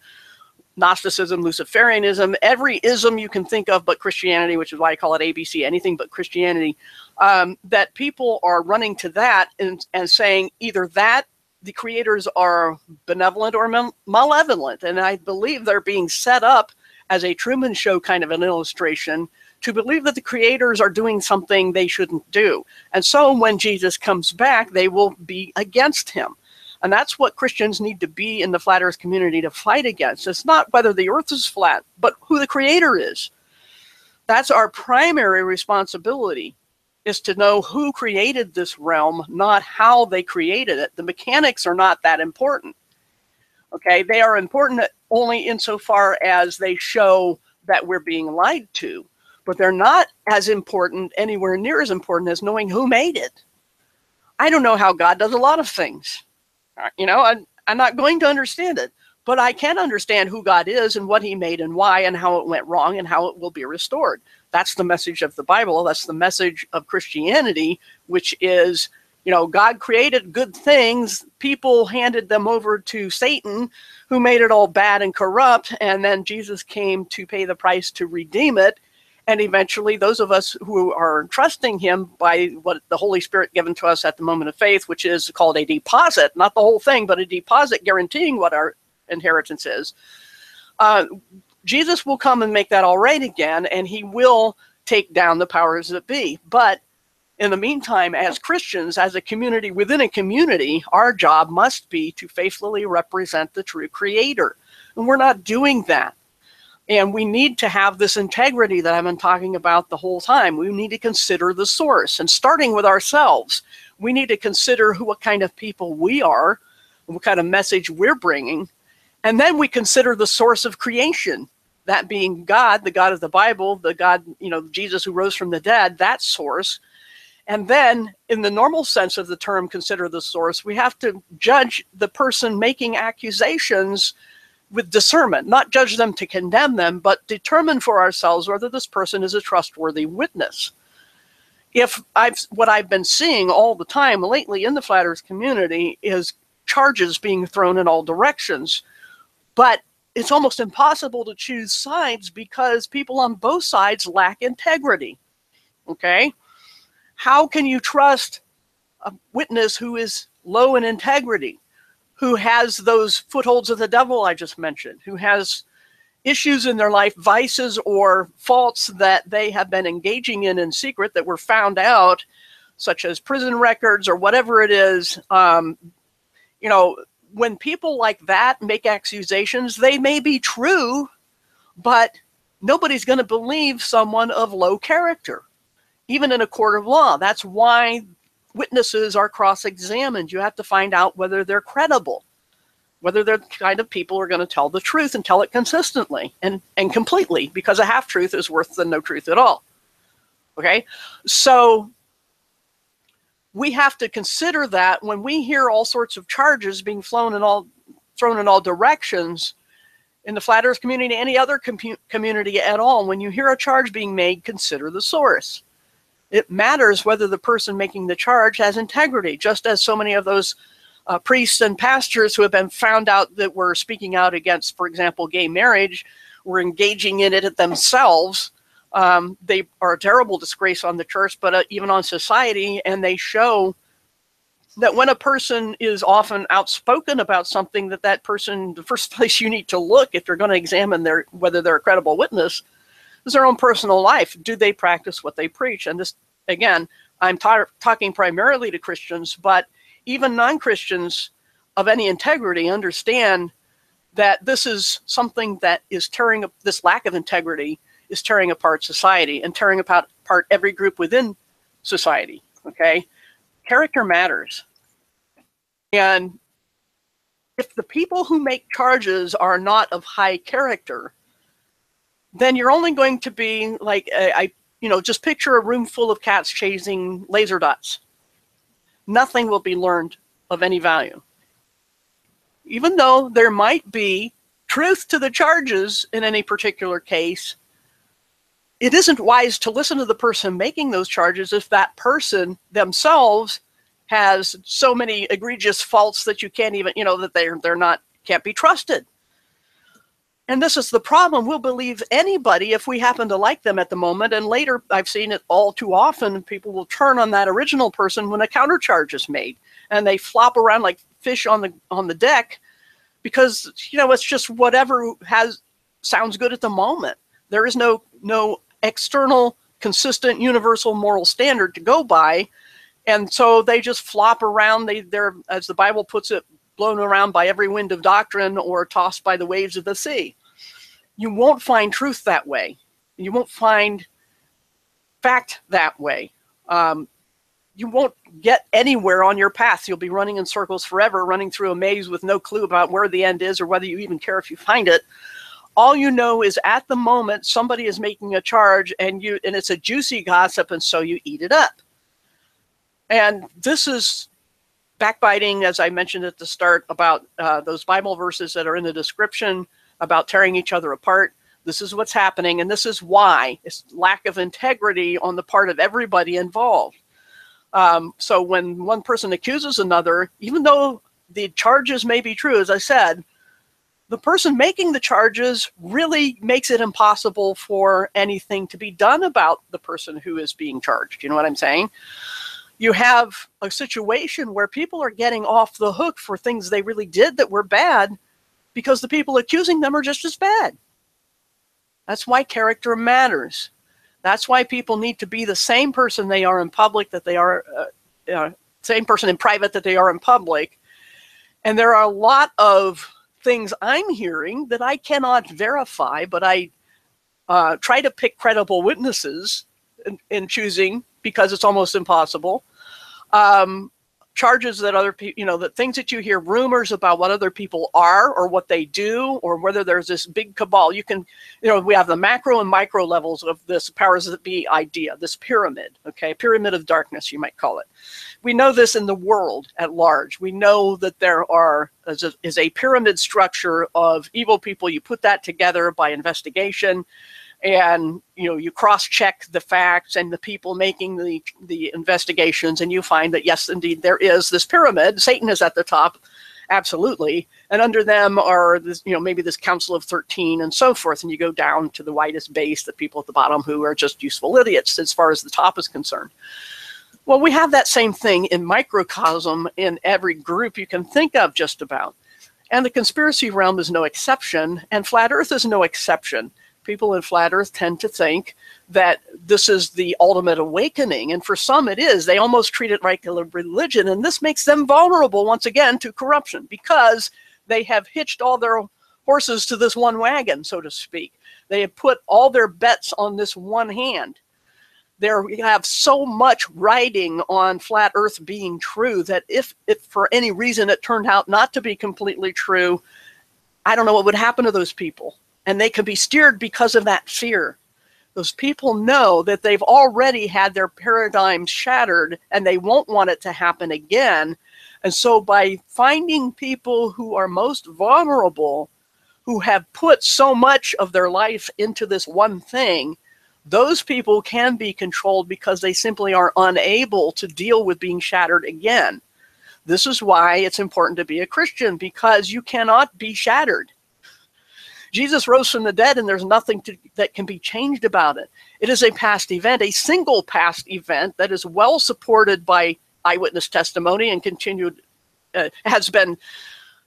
Gnosticism, Luciferianism, every ism you can think of but Christianity, which is why I call it ABC, anything but Christianity, that people are running to that and saying either that the creators are benevolent or malevolent. And I believe they're being set up as a Truman Show kind of an illustration to believe that the creators are doing something they shouldn't do. And so when Jesus comes back, they will be against him. And that's what Christians need to be in the flat earth community to fight against. It's not whether the earth is flat, but who the creator is. That's our primary responsibility, is to know who created this realm, not how they created it. The mechanics are not that important. Okay, they are important only insofar as they show that we're being lied to, but they're not as important, anywhere near as important as knowing who made it. I don't know how God does a lot of things. You know, I'm not going to understand it, but I can understand who God is and what he made and why and how it went wrong and how it will be restored. That's the message of the Bible. That's the message of Christianity, which is, you know, God created good things. People handed them over to Satan, who made it all bad and corrupt. And then Jesus came to pay the price to redeem it. And eventually those of us who are trusting him by what the Holy Spirit given to us at the moment of faith, which is called a deposit, not the whole thing, but a deposit guaranteeing what our inheritance is. Jesus will come and make that all right again, and he will take down the powers that be. But in the meantime, as Christians, as a community within a community, our job must be to faithfully represent the true creator. And we're not doing that. And we need to have this integrity that I've been talking about the whole time. We need to consider the source. And starting with ourselves, we need to consider what kind of people we are, what kind of message we're bringing. And then we consider the source of creation, that being God, the God of the Bible, the God, you know, Jesus who rose from the dead, that source. And then in the normal sense of the term, consider the source, we have to judge the person making accusations with discernment, not judge them to condemn them, but determine for ourselves whether this person is a trustworthy witness. What I've been seeing all the time lately in the flat earth community is charges being thrown in all directions, but it's almost impossible to choose sides because people on both sides lack integrity. Okay? How can you trust a witness who is low in integrity, who has those footholds of the devil I just mentioned, who has issues in their life, vices or faults that they have been engaging in secret that were found out, such as prison records or whatever it is? You know, when people like that make accusations, they may be true, but nobody's going to believe someone of low character, even in a court of law. That's why witnesses are cross-examined. You have to find out whether they're credible, whether they're the kind of people who are going to tell the truth and tell it consistently and completely, because a half-truth is worse than no truth at all. Okay? So we have to consider that when we hear all sorts of charges being thrown in all thrown in all directions. In the flat earth community, any other community at all, when you hear a charge being made, consider the source. It matters whether the person making the charge has integrity, just as so many of those priests and pastors who have been found out that were speaking out against, for example, gay marriage, were engaging in it themselves. They are a terrible disgrace on the church, but even on society, and they show that when a person is often outspoken about something, that person, the first place you need to look if you're going to examine whether they're a credible witness is their own personal life. Do they practice what they preach? And this, again, I'm talking primarily to Christians, but even non-Christians of any integrity understand that this is something that is tearing up, this lack of integrity is tearing apart society and tearing apart every group within society, okay? Character matters. And if the people who make charges are not of high character, then you're only going to be like, just picture a room full of cats chasing laser dots. Nothing will be learned of any value. Even though there might be truth to the charges in any particular case, it isn't wise to listen to the person making those charges if that person themselves has so many egregious faults that you can't even, that they're not, can't be trusted. And this is the problem. We'll believe anybody if we happen to like them at the moment. And later, I've seen it all too often, people will turn on that original person when a countercharge is made. And they flop around like fish on the deck because, it's just whatever sounds good at the moment. There is no external, consistent, universal moral standard to go by. And so they just flop around. They're, as the Bible puts it, blown around by every wind of doctrine or tossed by the waves of the sea. You won't find truth that way. You won't find fact that way. You won't get anywhere on your path. You'll be running in circles forever, running through a maze with no clue about where the end is or whether you even care if you find it. All you know is at the moment somebody is making a charge and it's a juicy gossip, and so you eat it up. And this is backbiting, as I mentioned at the start, about those Bible verses that are in the description about tearing each other apart. This is what's happening, and this is why. It's lack of integrity on the part of everybody involved. So when one person accuses another, even though the charges may be true, as I said, the person making the charges really makes it impossible for anything to be done about the person who is being charged. You know what I'm saying? You have a situation where people are getting off the hook for things they really did that were bad because the people accusing them are just as bad. That's why character matters. That's why people need to be the same person they are in public that they are, same person in private that they are in public. And there are a lot of things I'm hearing that I cannot verify, but I try to pick credible witnesses in choosing, because it's almost impossible. Charges that other people, that things that you hear, rumors about what other people are or what they do, or whether there's this big cabal. You can, we have the macro and micro levels of this powers that be idea, this pyramid, okay, pyramid of darkness, you might call it. We know this in the world at large. We know that there is a pyramid structure of evil people. You put that together by investigation, and you cross-check the facts and the people making the investigations, and you find that yes, indeed, there is this pyramid. Satan is at the top, absolutely, and under them are this, maybe this Council of 13 and so forth, and you go down to the widest base, the people at the bottom who are just useful idiots as far as the top is concerned. Well, we have that same thing in microcosm in every group you can think of, just about, and the conspiracy realm is no exception, and Flat Earth is no exception. People in Flat Earth tend to think that this is the ultimate awakening, and for some it is. They almost treat it like a religion, and this makes them vulnerable once again to corruption because they have hitched all their horses to this one wagon, so to speak. They have put all their bets on this one hand. We have so much riding on Flat Earth being true that if for any reason it turned out not to be completely true, I don't know what would happen to those people. And they can be steered because of that fear. Those people know that they've already had their paradigms shattered and they won't want it to happen again. And so by finding people who are most vulnerable, who have put so much of their life into this one thing, those people can be controlled because they simply are unable to deal with being shattered again. This is why it's important to be a Christian, because you cannot be shattered. Jesus rose from the dead, and there's nothing that can be changed about it. It is a past event, a single past event that is well supported by eyewitness testimony and continued, has been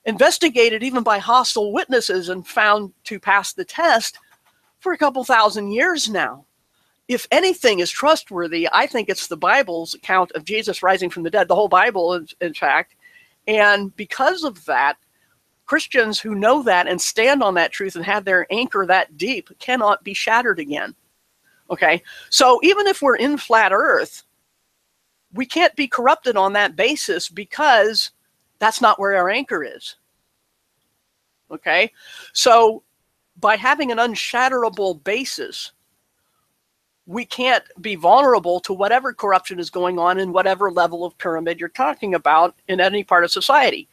investigated even by hostile witnesses and found to pass the test for a couple thousand years now. If anything is trustworthy, I think it's the Bible's account of Jesus rising from the dead, the whole Bible, in fact. And because of that, Christians who know that and stand on that truth and have their anchor that deep cannot be shattered again. Okay, so even if we're in flat earth, we can't be corrupted on that basis because that's not where our anchor is. Okay, so by having an unshatterable basis, we can't be vulnerable to whatever corruption is going on in whatever level of pyramid you're talking about in any part of society,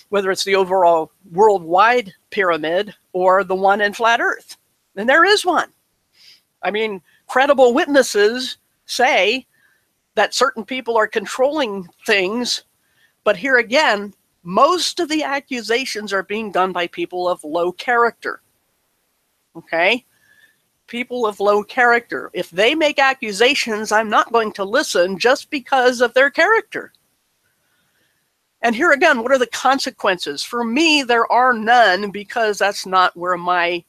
whether it's the overall worldwide pyramid or the one in flat earth. And there is one. I mean, credible witnesses say that certain people are controlling things, but here again, most of the accusations are being done by people of low character. Okay? People of low character. If they make accusations, I'm not going to listen just because of their character. And here again, what are the consequences? For me, there are none, because that's not where my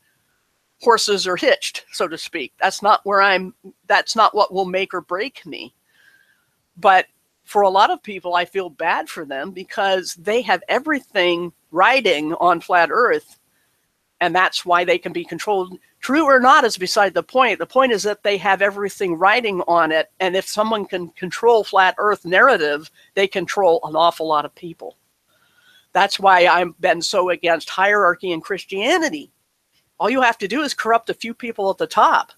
horses are hitched, so to speak. That's not what will make or break me. But for a lot of people, I feel bad for them because they have everything riding on flat earth, and that's why they can be controlled. True or not is beside the point. The point is that they have everything riding on it, and if someone can control flat earth narrative, they control an awful lot of people. That's why I've been so against hierarchy in Christianity. All you have to do is corrupt a few people at the top.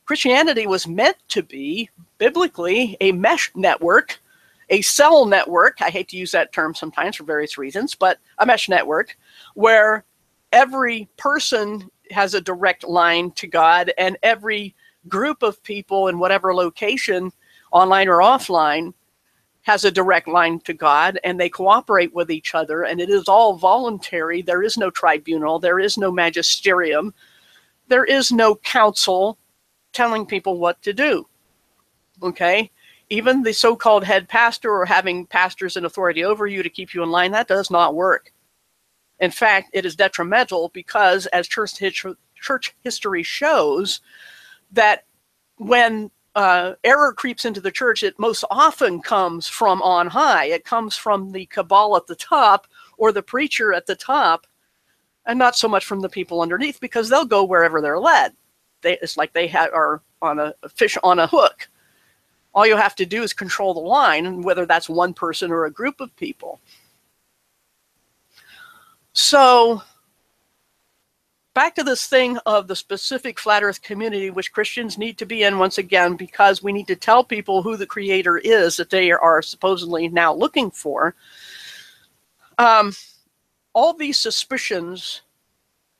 Christianity was meant to be, biblically, a mesh network, a cell network. I hate to use that term sometimes for various reasons, but a mesh network where every person has a direct line to God, and every group of people in whatever location, online or offline, has a direct line to God, and they cooperate with each other, and it is all voluntary. There is no tribunal. There is no magisterium. There is no council telling people what to do. Okay? Even the so-called head pastor or having pastors in authority over you to keep you in line, that does not work. In fact, it is detrimental because, as church history shows, that when error creeps into the church, it most often comes from on high. It comes from the cabal at the top or the preacher at the top, and not so much from the people underneath, because they'll go wherever they're led. It's like they are on a fish on a hook. All you have to do is control the line, whether that's one person or a group of people. So back to this thing of the specific flat earth community, which Christians need to be in once again, because we need to tell people who the creator is that they are supposedly now looking for. All these suspicions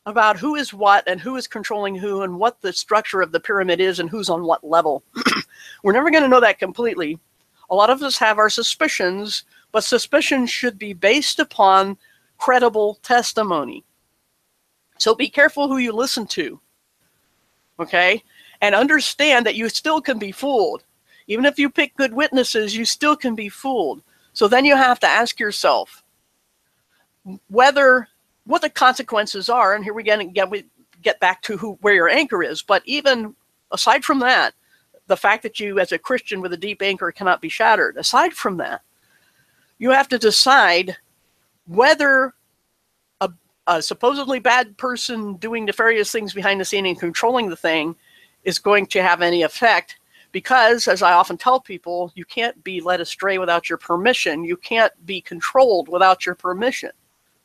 about who is what and who is controlling who and what the structure of the pyramid is and who's on what level. We're never going to know that completely. A lot of us have our suspicions, but suspicions should be based upon credible testimony. So be careful who you listen to, okay? And understand that you still can be fooled. Even if you pick good witnesses, you still can be fooled. So then you have to ask yourself what the consequences are. And here we get back to where your anchor is. But even aside from that, the fact that you as a Christian with a deep anchor cannot be shattered, aside from that, you have to decide whether a supposedly bad person doing nefarious things behind the scene and controlling the thing is going to have any effect. Because, as I often tell people, you can't be led astray without your permission. You can't be controlled without your permission.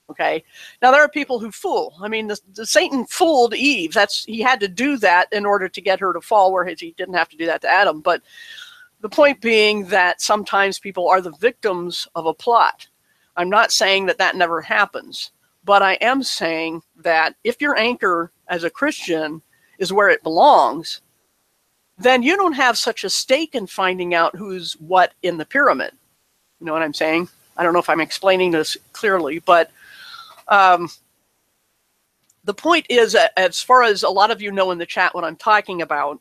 Okay? Now, there are people who fool. I mean, the Satan fooled Eve. He had to do that in order to get her to fall, whereas he didn't have to do that to Adam. But The point being that sometimes people are the victims of a plot. I'm not saying that that never happens, but I am saying that if your anchor as a Christian is where it belongs, then you don't have such a stake in finding out who's what in the pyramid. You know what I'm saying? I don't know if I'm explaining this clearly, but the point is, as far as a lot of you know in the chat what I'm talking about,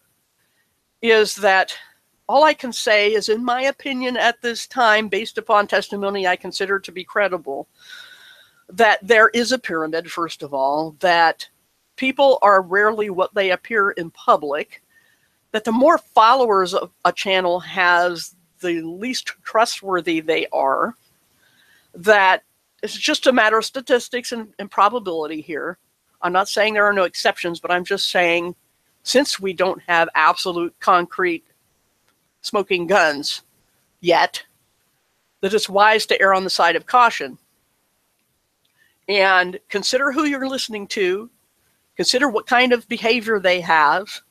is that all I can say is, in my opinion at this time, based upon testimony I consider to be credible, that there is a pyramid, first of all, that people are rarely what they appear in public, that the more followers a channel has, the least trustworthy they are, that it's just a matter of statistics and probability here. I'm not saying there are no exceptions, but I'm just saying, since we don't have absolute concrete smoking guns yet, that it's wise to err on the side of caution and consider who you're listening to, consider what kind of behavior they have,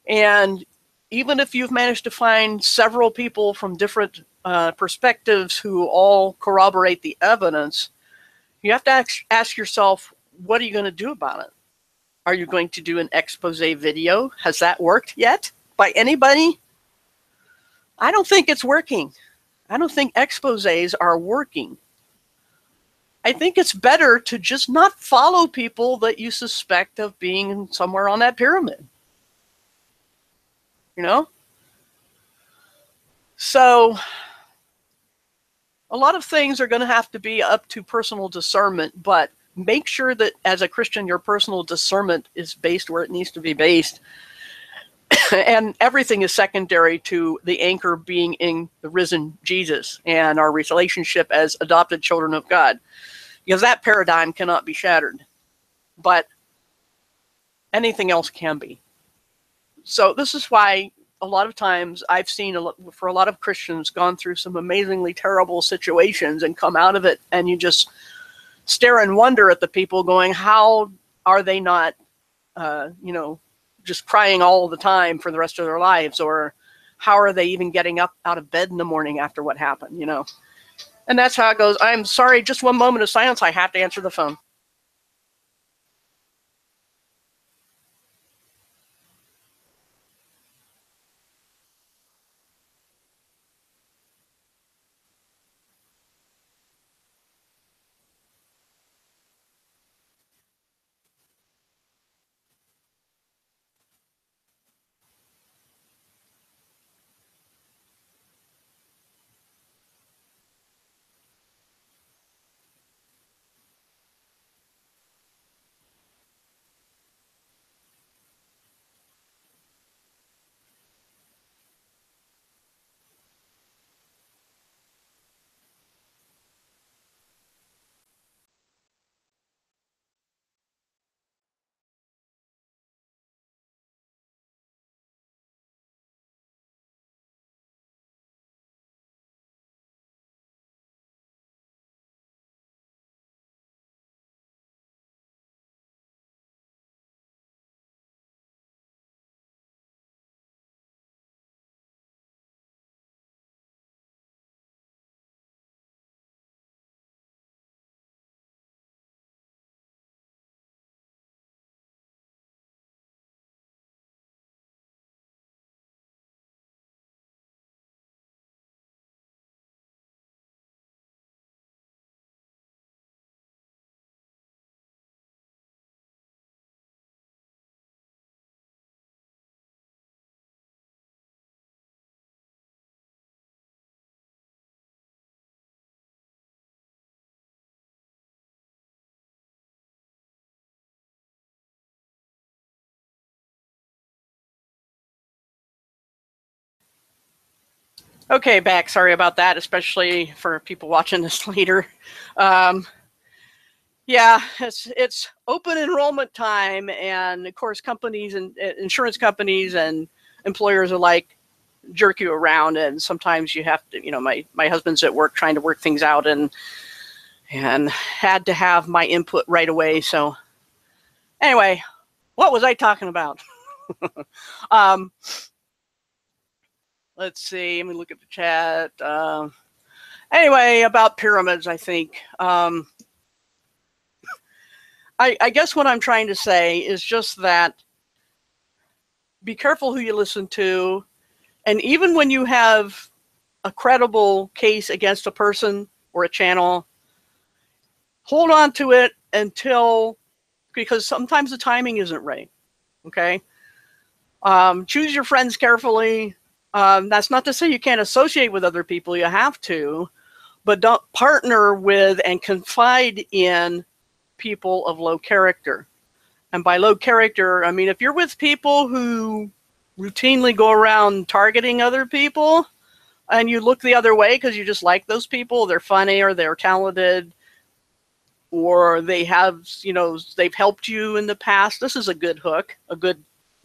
and even if you've managed to find several people from different perspectives who all corroborate the evidence, you have to ask yourself, what are you going to do about it? Are you going to do an expose video? Has that worked yet by anybody? I don't think it's working. I don't think exposés are working. I think it's better to just not follow people that you suspect of being somewhere on that pyramid. You know? So a lot of things are going to have to be up to personal discernment, but make sure that as a Christian, your personal discernment is based where it needs to be based. And everything is secondary to the anchor being in the risen Jesus and our relationship as adopted children of God, because that paradigm cannot be shattered, but anything else can be. So this is why a lot of times I've seen, for a lot of Christians, gone through some amazingly terrible situations and come out of it, and you just stare and wonder at the people going, how are they not, just crying all the time for the rest of their lives? Or how are they even getting up out of bed in the morning after what happened, And that's how it goes. I'm sorry, just one moment of silence. I have to answer the phone. Okay, back. Sorry about that, especially for people watching this later. Yeah, it's open enrollment time, and of course, companies and insurance companies and employers alike jerk you around, and sometimes you have to. My husband's at work trying to work things out, and had to have my input right away. So anyway, what was I talking about? let's see. Let me look at the chat. Anyway, about pyramids, I think. I guess what I'm trying to say is just that be careful who you listen to. And even when you have a credible case against a person or a channel, hold on to it until, because sometimes the timing isn't right. Okay. Choose your friends carefully. That's not to say you can't associate with other people. You have to, but don't partner with and confide in people of low character. And by low character, I mean, if you're with people who routinely go around targeting other people and you look the other way because you just like those people, they're funny or they're talented, or they have, you know, they've helped you in the past. This is a good hook, a good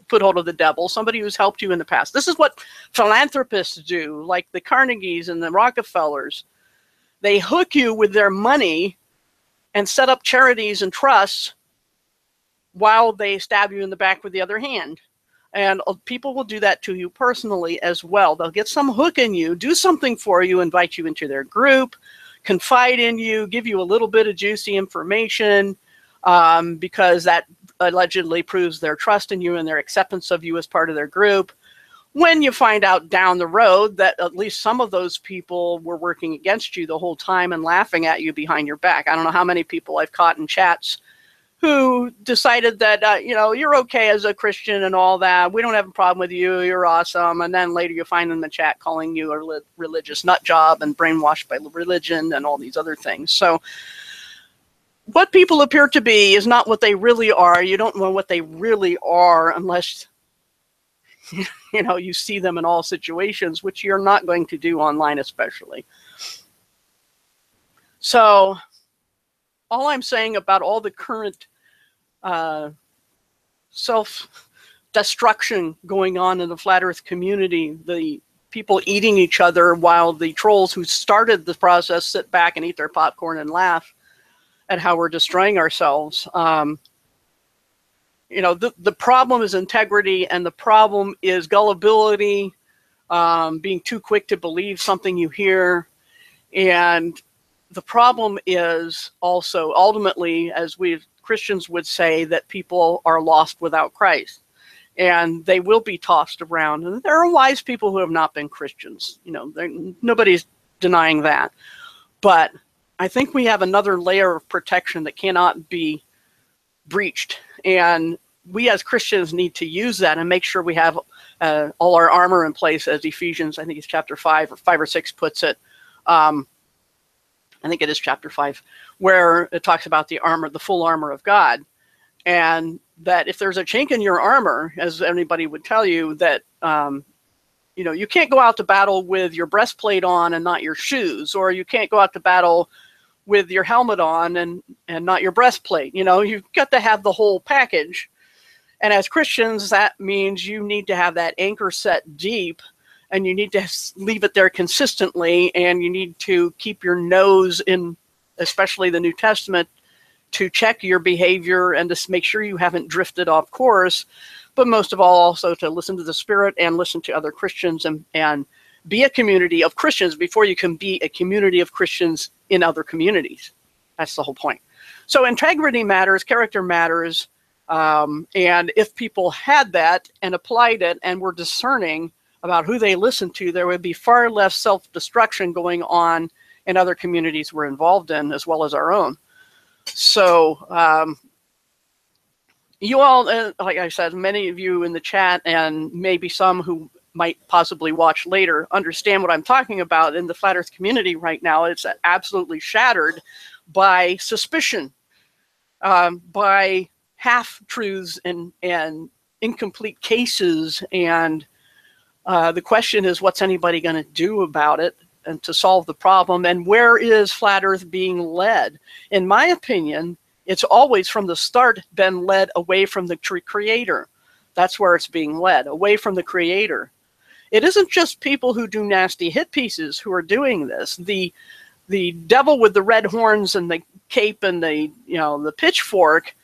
foothold of the devil, somebody who's helped you in the past. This is what philanthropists do, like the Carnegies and the Rockefellers. They hook you with their money and set up charities and trusts while they stab you in the back with the other hand. And people will do that to you personally as well. They'll get some hook in you, do something for you, invite you into their group, confide in you, give you a little bit of juicy information, because that allegedly proves their trust in you and their acceptance of you as part of their group. When you find out down the road that at least some of those people were working against you the whole time and laughing at you behind your back. I don't know how many people I've caught in chats who decided that, you know, you're okay as a Christian and all that. We don't have a problem with you. You're awesome. And then later you find them in the chat calling you a religious nut job and brainwashed by religion and all these other things. So what people appear to be is not what they really are. You don't know what they really are unless, you know, you see them in all situations, which you're not going to do online especially. So all I'm saying about all the current self-destruction going on in the flat earth community, the people eating each other while the trolls who started the process sit back and eat their popcorn and laugh at how we're destroying ourselves. You know, the problem is integrity, and the problem is gullibility, being too quick to believe something you hear. And the problem is also ultimately, as we Christians would say, that people are lost without Christ, and they will be tossed around. And there are wise people who have not been Christians. You know, nobody's denying that. But I think we have another layer of protection that cannot be breached. And we as Christians need to use that and make sure we have all our armor in place, as Ephesians, I think it's chapter 5 or 6 puts it. I think it is chapter 5, where it talks about the armor, the full armor of God. And that if there's a chink in your armor, as anybody would tell you, that, you know, you can't go out to battle with your breastplate on and not your shoes, or you can't go out to battle with your helmet on and not your breastplate. You know, you've got to have the whole package. And as Christians, that means you need to have that anchor set deep, and you need to leave it there consistently, and you need to keep your nose in, especially the New Testament, to check your behavior and to make sure you haven't drifted off course. But most of all, also to listen to the Spirit and listen to other Christians, and be a community of Christians before you can be a community of Christians in other communities. That's the whole point. So integrity matters, character matters, and if people had that and applied it and were discerning about who they listened to, there would be far less self-destruction going on in other communities we're involved in, as well as our own. So you all, like I said, many of you in the chat, and maybe some who might possibly watch later, understand what I'm talking about. In the flat earth community right now, it's absolutely shattered by suspicion, by half-truths and incomplete cases. And the question is, what's anybody going to do about it and to solve the problem? And where is flat earth being led? In my opinion, it's always from the start been led away from the creator. That's where it's being led, away from the creator. It isn't just people who do nasty hit pieces who are doing this. The devil with the red horns and the cape and the, you know, the pitchfork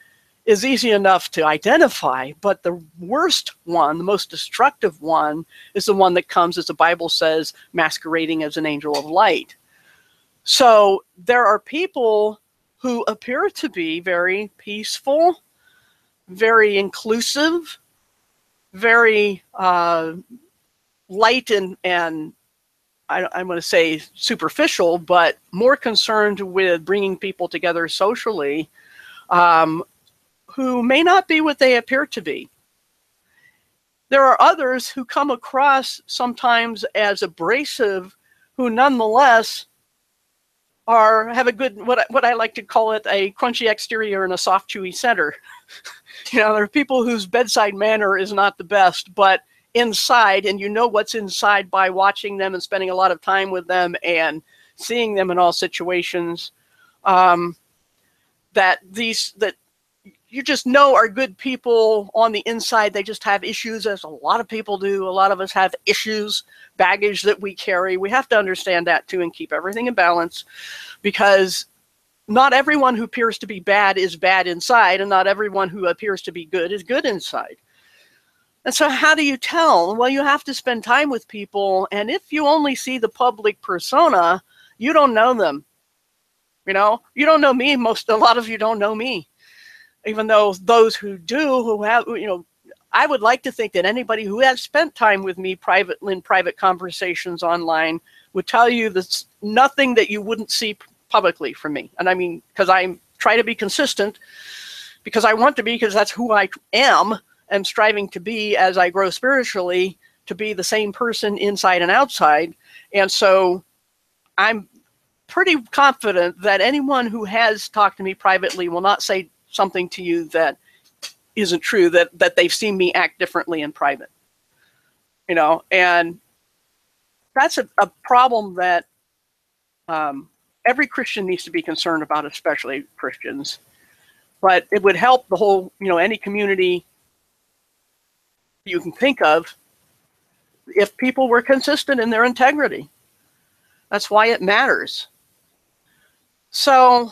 is easy enough to identify, but the worst one, the most destructive one, is the one that comes, as the Bible says, masquerading as an angel of light. So there are people who appear to be very peaceful, very inclusive, very light and I'm going to say superficial, but more concerned with bringing people together socially, who may not be what they appear to be. There are others who come across sometimes as abrasive, who nonetheless have a good, what I like to call it, a crunchy exterior and a soft, chewy center. There are people whose bedside manner is not the best, but inside, and you know what's inside by watching them and spending a lot of time with them and seeing them in all situations, that you just know are good people on the inside. They just have issues, as a lot of people do. A lot of us have issues, baggage that we carry. We have to understand that too and keep everything in balance, because not everyone who appears to be bad is bad inside, and not everyone who appears to be good is good inside. And so how do you tell? Well, you have to spend time with people, and if you only see the public persona, you don't know them. You don't know me. A lot of you don't know me. Even though those who do, who have, I would like to think that anybody who has spent time with me in private conversations online would tell you there's nothing that you wouldn't see publicly from me. And I mean, because I try to be consistent, because I want to be, because that's who I am, and striving to be as I grow spiritually, to be the same person inside and outside. And so I'm pretty confident that anyone who has talked to me privately will not say something to you that isn't true, that they've seen me act differently in private. And that's a problem that every Christian needs to be concerned about, especially Christians. But it would help the whole, any community you can think of if people were consistent in their integrity. That's why it matters. So,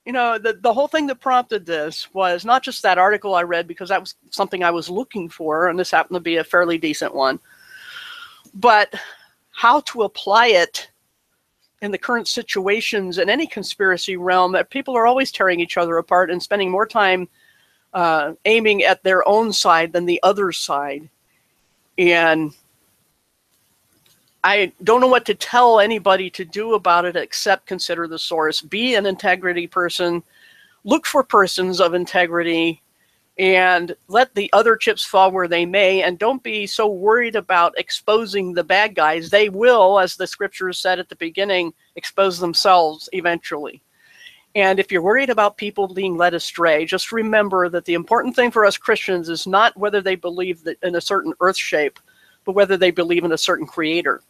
the whole thing that prompted this was not just that article I read, because that was something I was looking for, and this happened to be a fairly decent one, but how to apply it in the current situations in any conspiracy realm, that people are always tearing each other apart and spending more time aiming at their own side than the other side. And I don't know what to tell anybody to do about it except consider the source. Be an integrity person. Look for persons of integrity, and let the other chips fall where they may. And don't be so worried about exposing the bad guys. They will, as the scriptures said at the beginning, expose themselves eventually. And if you're worried about people being led astray, just remember that the important thing for us Christians is not whether they believe that in a certain earth shape, but whether they believe in a certain creator.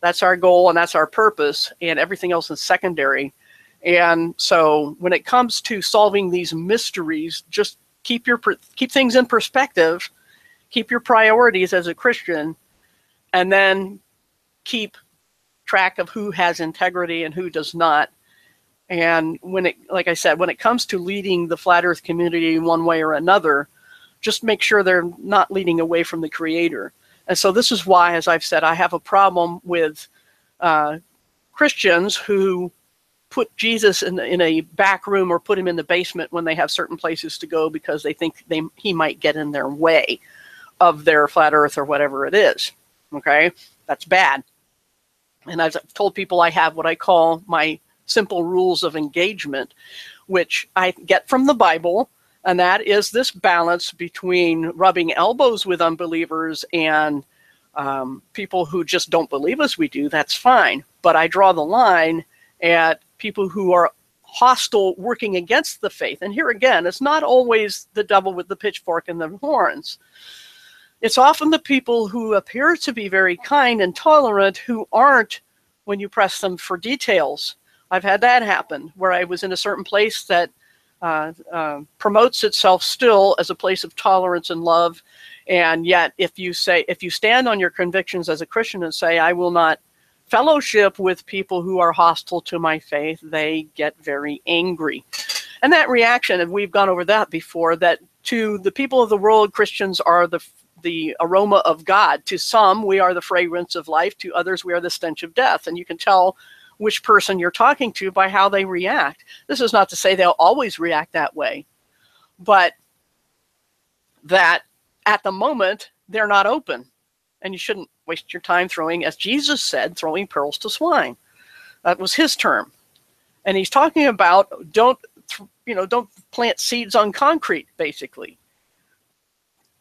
That's our goal and that's our purpose, and everything else is secondary. And so when it comes to solving these mysteries, just keep things in perspective, keep your priorities as a Christian, and then keep track of who has integrity and who does not. And like I said, when it comes to leading the flat earth community in one way or another, just make sure they're not leading away from the creator. And so this is why, as I've said, I have a problem with Christians who put Jesus in a back room or put him in the basement when they have certain places to go because they think he might get in their way of their flat earth or whatever it is. Okay? That's bad. And as I've told people, I have what I call my simple rules of engagement, which I get from the Bible, and that is this balance between rubbing elbows with unbelievers and people who just don't believe as we do. That's fine, but I draw the line at people who are hostile, working against the faith. And here again, it's not always the devil with the pitchfork and the horns. It's often the people who appear to be very kind and tolerant who aren't when you press them for details. I've had that happen, where I was in a certain place that promotes itself still as a place of tolerance and love, and yet if you stand on your convictions as a Christian and say, I will not fellowship with people who are hostile to my faith, they get very angry. And that reaction, and we've gone over that before, that to the people of the world, Christians are the aroma of God. To some, we are the fragrance of life. To others, we are the stench of death. And you can tell which person you're talking to by how they react. This is not to say they'll always react that way, but that at the moment, they're not open. And you shouldn't waste your time throwing, as Jesus said, throwing pearls to swine. That was his term. And he's talking about don't plant seeds on concrete, basically.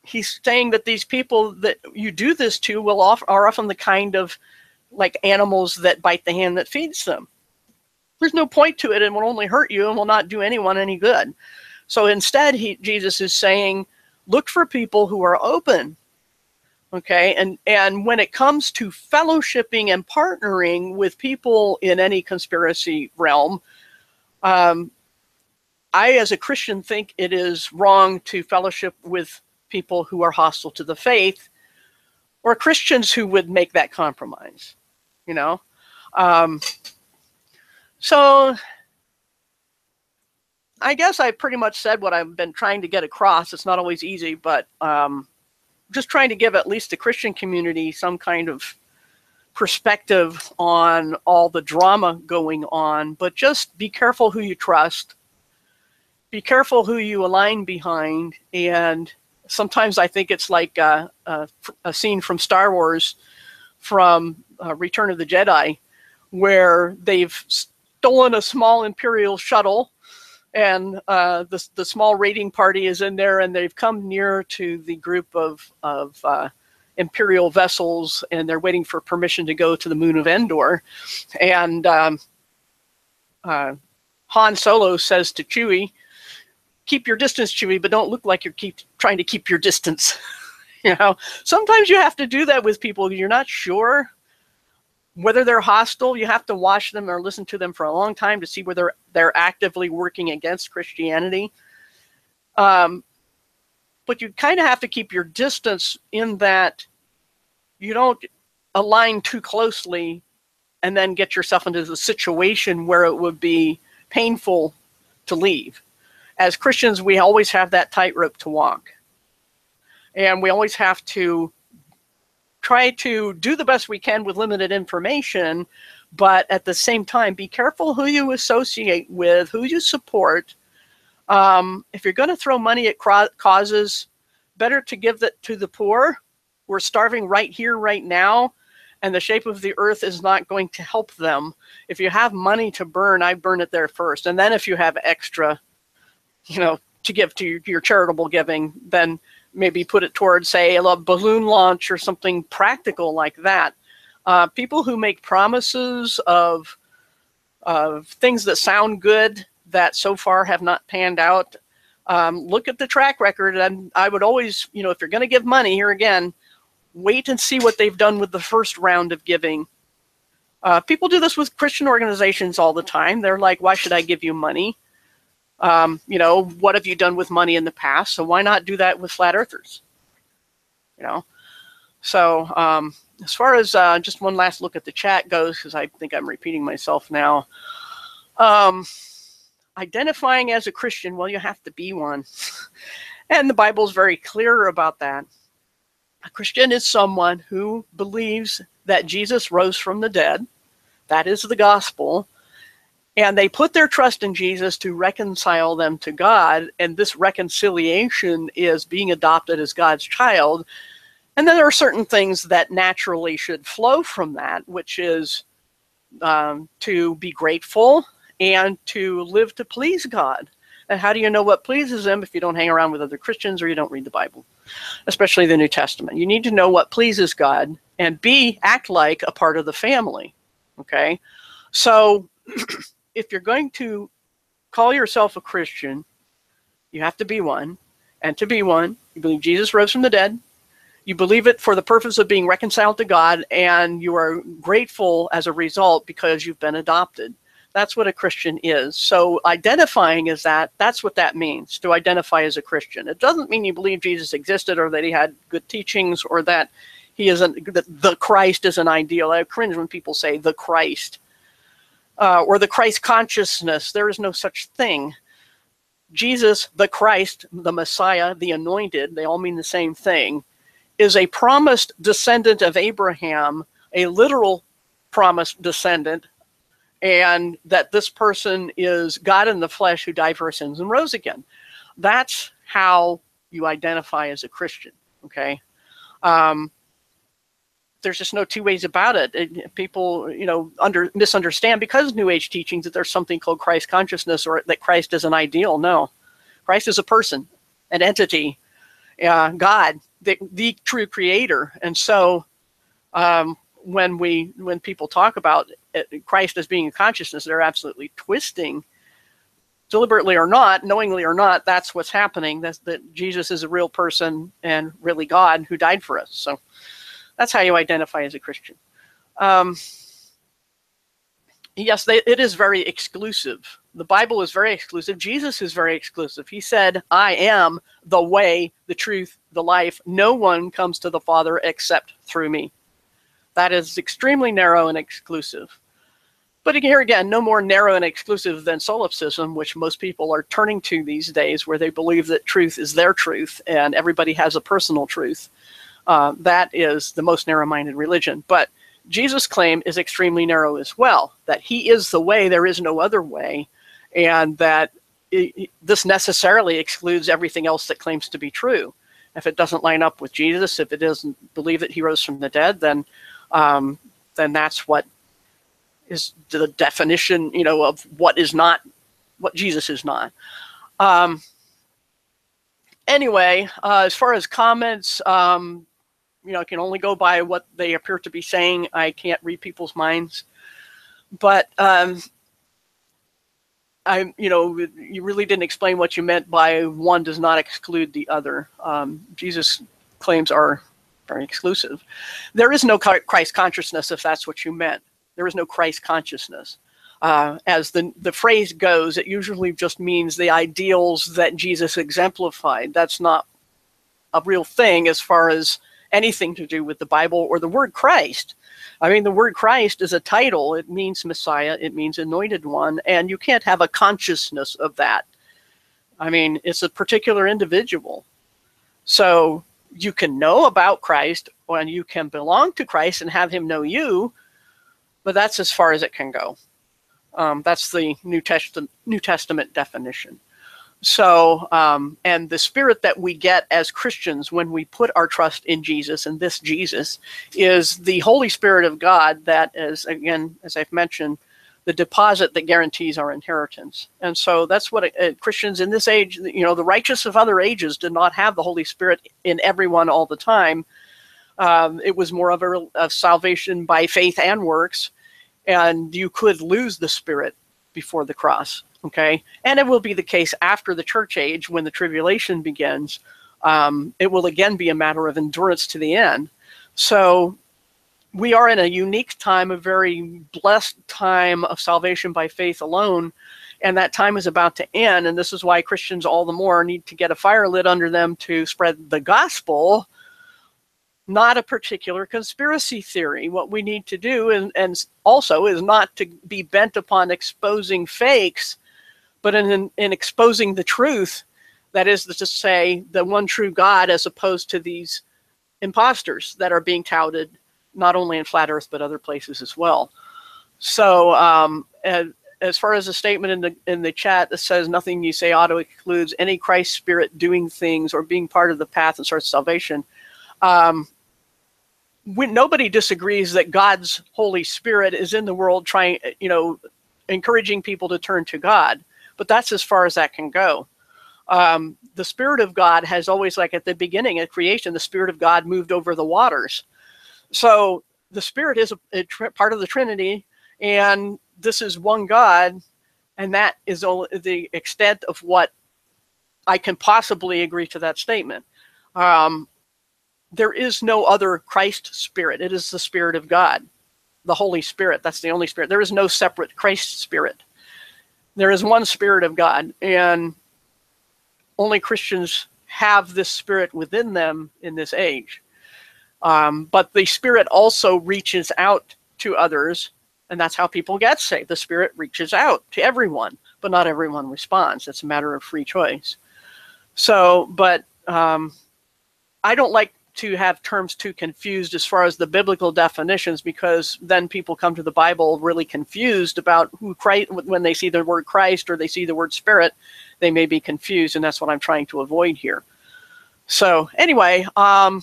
He's saying that these people that you do this to are often the kind of like animals that bite the hand that feeds them. There's no point to it and will only hurt you and will not do anyone any good. So instead, Jesus is saying, look for people who are open. Okay, and when it comes to fellowshipping and partnering with people in any conspiracy realm, I, as a Christian, think it is wrong to fellowship with people who are hostile to the faith, or Christians who would make that compromise, you know. So I guess I pretty much said what I've been trying to get across. It's not always easy, but just trying to give at least the Christian community some kind of perspective on all the drama going on. But just be careful who you trust. Be careful who you align behind. And sometimes I think it's like a scene from Star Wars, from Return of the Jedi, where they've stolen a small Imperial shuttle, and the small raiding party is in there, and they've come near to the group of Imperial vessels, and they're waiting for permission to go to the moon of Endor. And Han Solo says to Chewie, keep your distance, Chewie, but don't look like you're trying to keep your distance. You know, sometimes you have to do that with people you're not sure whether they're hostile. You have to watch them or listen to them for a long time to see whether they're actively working against Christianity. But you kind of have to keep your distance in that you don't align too closely and then get yourself into the situation where it would be painful to leave. As Christians, we always have that tightrope to walk. And we always have to try to do the best we can with limited information, but at the same time, be careful who you associate with, who you support. If you're going to throw money at causes, better to give that to the poor. We're starving right here, right now, and the shape of the earth is not going to help them. If you have money to burn, I burn it there first. And then if you have extra, to give to your charitable giving, then maybe put it towards, say, a balloon launch or something practical like that. People who make promises of things that sound good that so far have not panned out, look at the track record. And I would always, if you're going to give money, here again, wait and see what they've done with the first round of giving. People do this with Christian organizations all the time. They're like, why should I give you money? What have you done with money in the past? So why not do that with flat earthers? So as far as just one last look at the chat goes, because I think I'm repeating myself now. Identifying as a Christian, well, you have to be one. And the Bible's very clear about that. A Christian is someone who believes that Jesus rose from the dead. That is the gospel. And they put their trust in Jesus to reconcile them to God. And this reconciliation is being adopted as God's child. And then there are certain things that naturally should flow from that, which is to be grateful and to live to please God. And how do you know what pleases him if you don't hang around with other Christians or you don't read the Bible, especially the New Testament? You need to know what pleases God and act like a part of the family. Okay? So if you're going to call yourself a Christian, you have to be one. And to be one, you believe Jesus rose from the dead. You believe it for the purpose of being reconciled to God, and you are grateful as a result because you've been adopted. That's what a Christian is. So identifying as that's what that means, to identify as a Christian. It doesn't mean you believe Jesus existed or that he had good teachings or that the Christ is an ideal. I cringe when people say the Christ. Or the Christ consciousness. There is no such thing. Jesus, the Christ, the Messiah, the anointed, they all mean the same thing, is a promised descendant of Abraham, a literal promised descendant, and that this person is God in the flesh who died for our sins and rose again. That's how you identify as a Christian, okay? There's just no two ways about it. People, misunderstand because New Age teachings that there's something called Christ consciousness or that Christ is an ideal. No, Christ is a person, an entity, God, the true creator. And so when people talk about Christ as being a consciousness, they're absolutely twisting, deliberately or not, knowingly or not. That's what's happening. That Jesus is a real person and really God who died for us. So that's how you identify as a Christian. Yes, it is very exclusive. The Bible is very exclusive. Jesus is very exclusive. He said, I am the way, the truth, the life. No one comes to the Father except through me. That is extremely narrow and exclusive. But here again, no more narrow and exclusive than solipsism, which most people are turning to these days, where they believe that truth is their truth and everybody has a personal truth. That is the most narrow-minded religion. But Jesus' claim is extremely narrow as well, that he is the way, there is no other way, and that this necessarily excludes everything else that claims to be true. If it doesn't line up with Jesus, if it doesn't believe that he rose from the dead, then that's what is the definition, of what is not, what Jesus is not. Anyway, as far as comments, I can only go by what they appear to be saying. I can't read people's minds. But, you really didn't explain what you meant by one does not exclude the other. Jesus' claims are very exclusive. There is no Christ consciousness, if that's what you meant. There is no Christ consciousness. As the phrase goes, it usually just means the ideals that Jesus exemplified. That's not a real thing as far as anything to do with the Bible or the word Christ. I mean, the word Christ is a title. It means Messiah. It means anointed one. And you can't have a consciousness of that. I mean, it's a particular individual. So you can know about Christ and you can belong to Christ and have him know you, but that's as far as it can go. That's the New Testament definition. So, and the spirit that we get as Christians when we put our trust in Jesus, and this Jesus is the Holy Spirit of God that is, again, as I've mentioned, the deposit that guarantees our inheritance. And so that's what Christians in this age, the righteous of other ages did not have the Holy Spirit in everyone all the time. It was more of a salvation by faith and works, and you could lose the Spirit before the cross. Okay, and it will be the case after the church age when the tribulation begins. It will again be a matter of endurance to the end. So we are in a unique time, a very blessed time of salvation by faith alone, and that time is about to end. And this is why Christians all the more need to get a fire lit under them to spread the gospel, not a particular conspiracy theory. What we need to do, and also, is not to be bent upon exposing fakes, but in exposing the truth, that is to say, the one true God, as opposed to these imposters that are being touted, not only in Flat Earth, but other places as well. So as far as a statement in the chat that says nothing you say auto excludes any Christ spirit doing things or being part of the path and source of salvation, nobody disagrees that God's Holy Spirit is in the world trying, encouraging people to turn to God. But that's as far as that can go. The Spirit of God has always, like at the beginning of creation, the Spirit of God moved over the waters. So the Spirit is a part of the Trinity, and this is one God, and that is only the extent of what I can possibly agree to that statement. There is no other Christ Spirit. It is the Spirit of God, the Holy Spirit. That's the only Spirit. There is no separate Christ Spirit. There is one Spirit of God, and only Christians have this Spirit within them in this age. But the Spirit also reaches out to others, and that's how people get saved. The Spirit reaches out to everyone, but not everyone responds. It's a matter of free choice. So, but I don't like to have terms too confused as far as the biblical definitions, because then people come to the Bible really confused about who Christ, when they see the word Christ or they see the word Spirit, they may be confused, and that's what I'm trying to avoid here. So anyway, I'm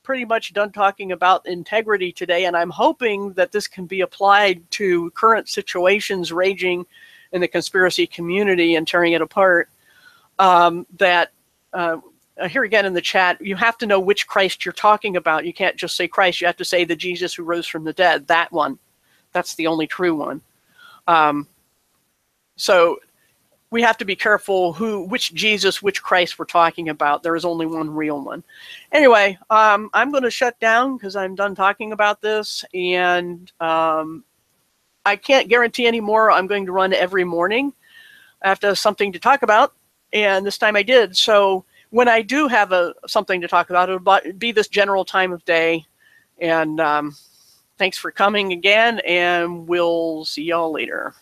pretty much done talking about integrity today, and I'm hoping that this can be applied to current situations raging in the conspiracy community and tearing it apart. Here again in the chat, you have to know which Christ you're talking about. You can't just say Christ. You have to say the Jesus who rose from the dead, that one. That's the only true one. So we have to be careful which Jesus, which Christ we're talking about. There is only one real one. Anyway, I'm going to shut down because I'm done talking about this. And I can't guarantee anymore I'm going to run every morning. I have to have something to talk about. And this time I did. So when I do have something to talk about, it'll be this general time of day. And thanks for coming again, and we'll see y'all later.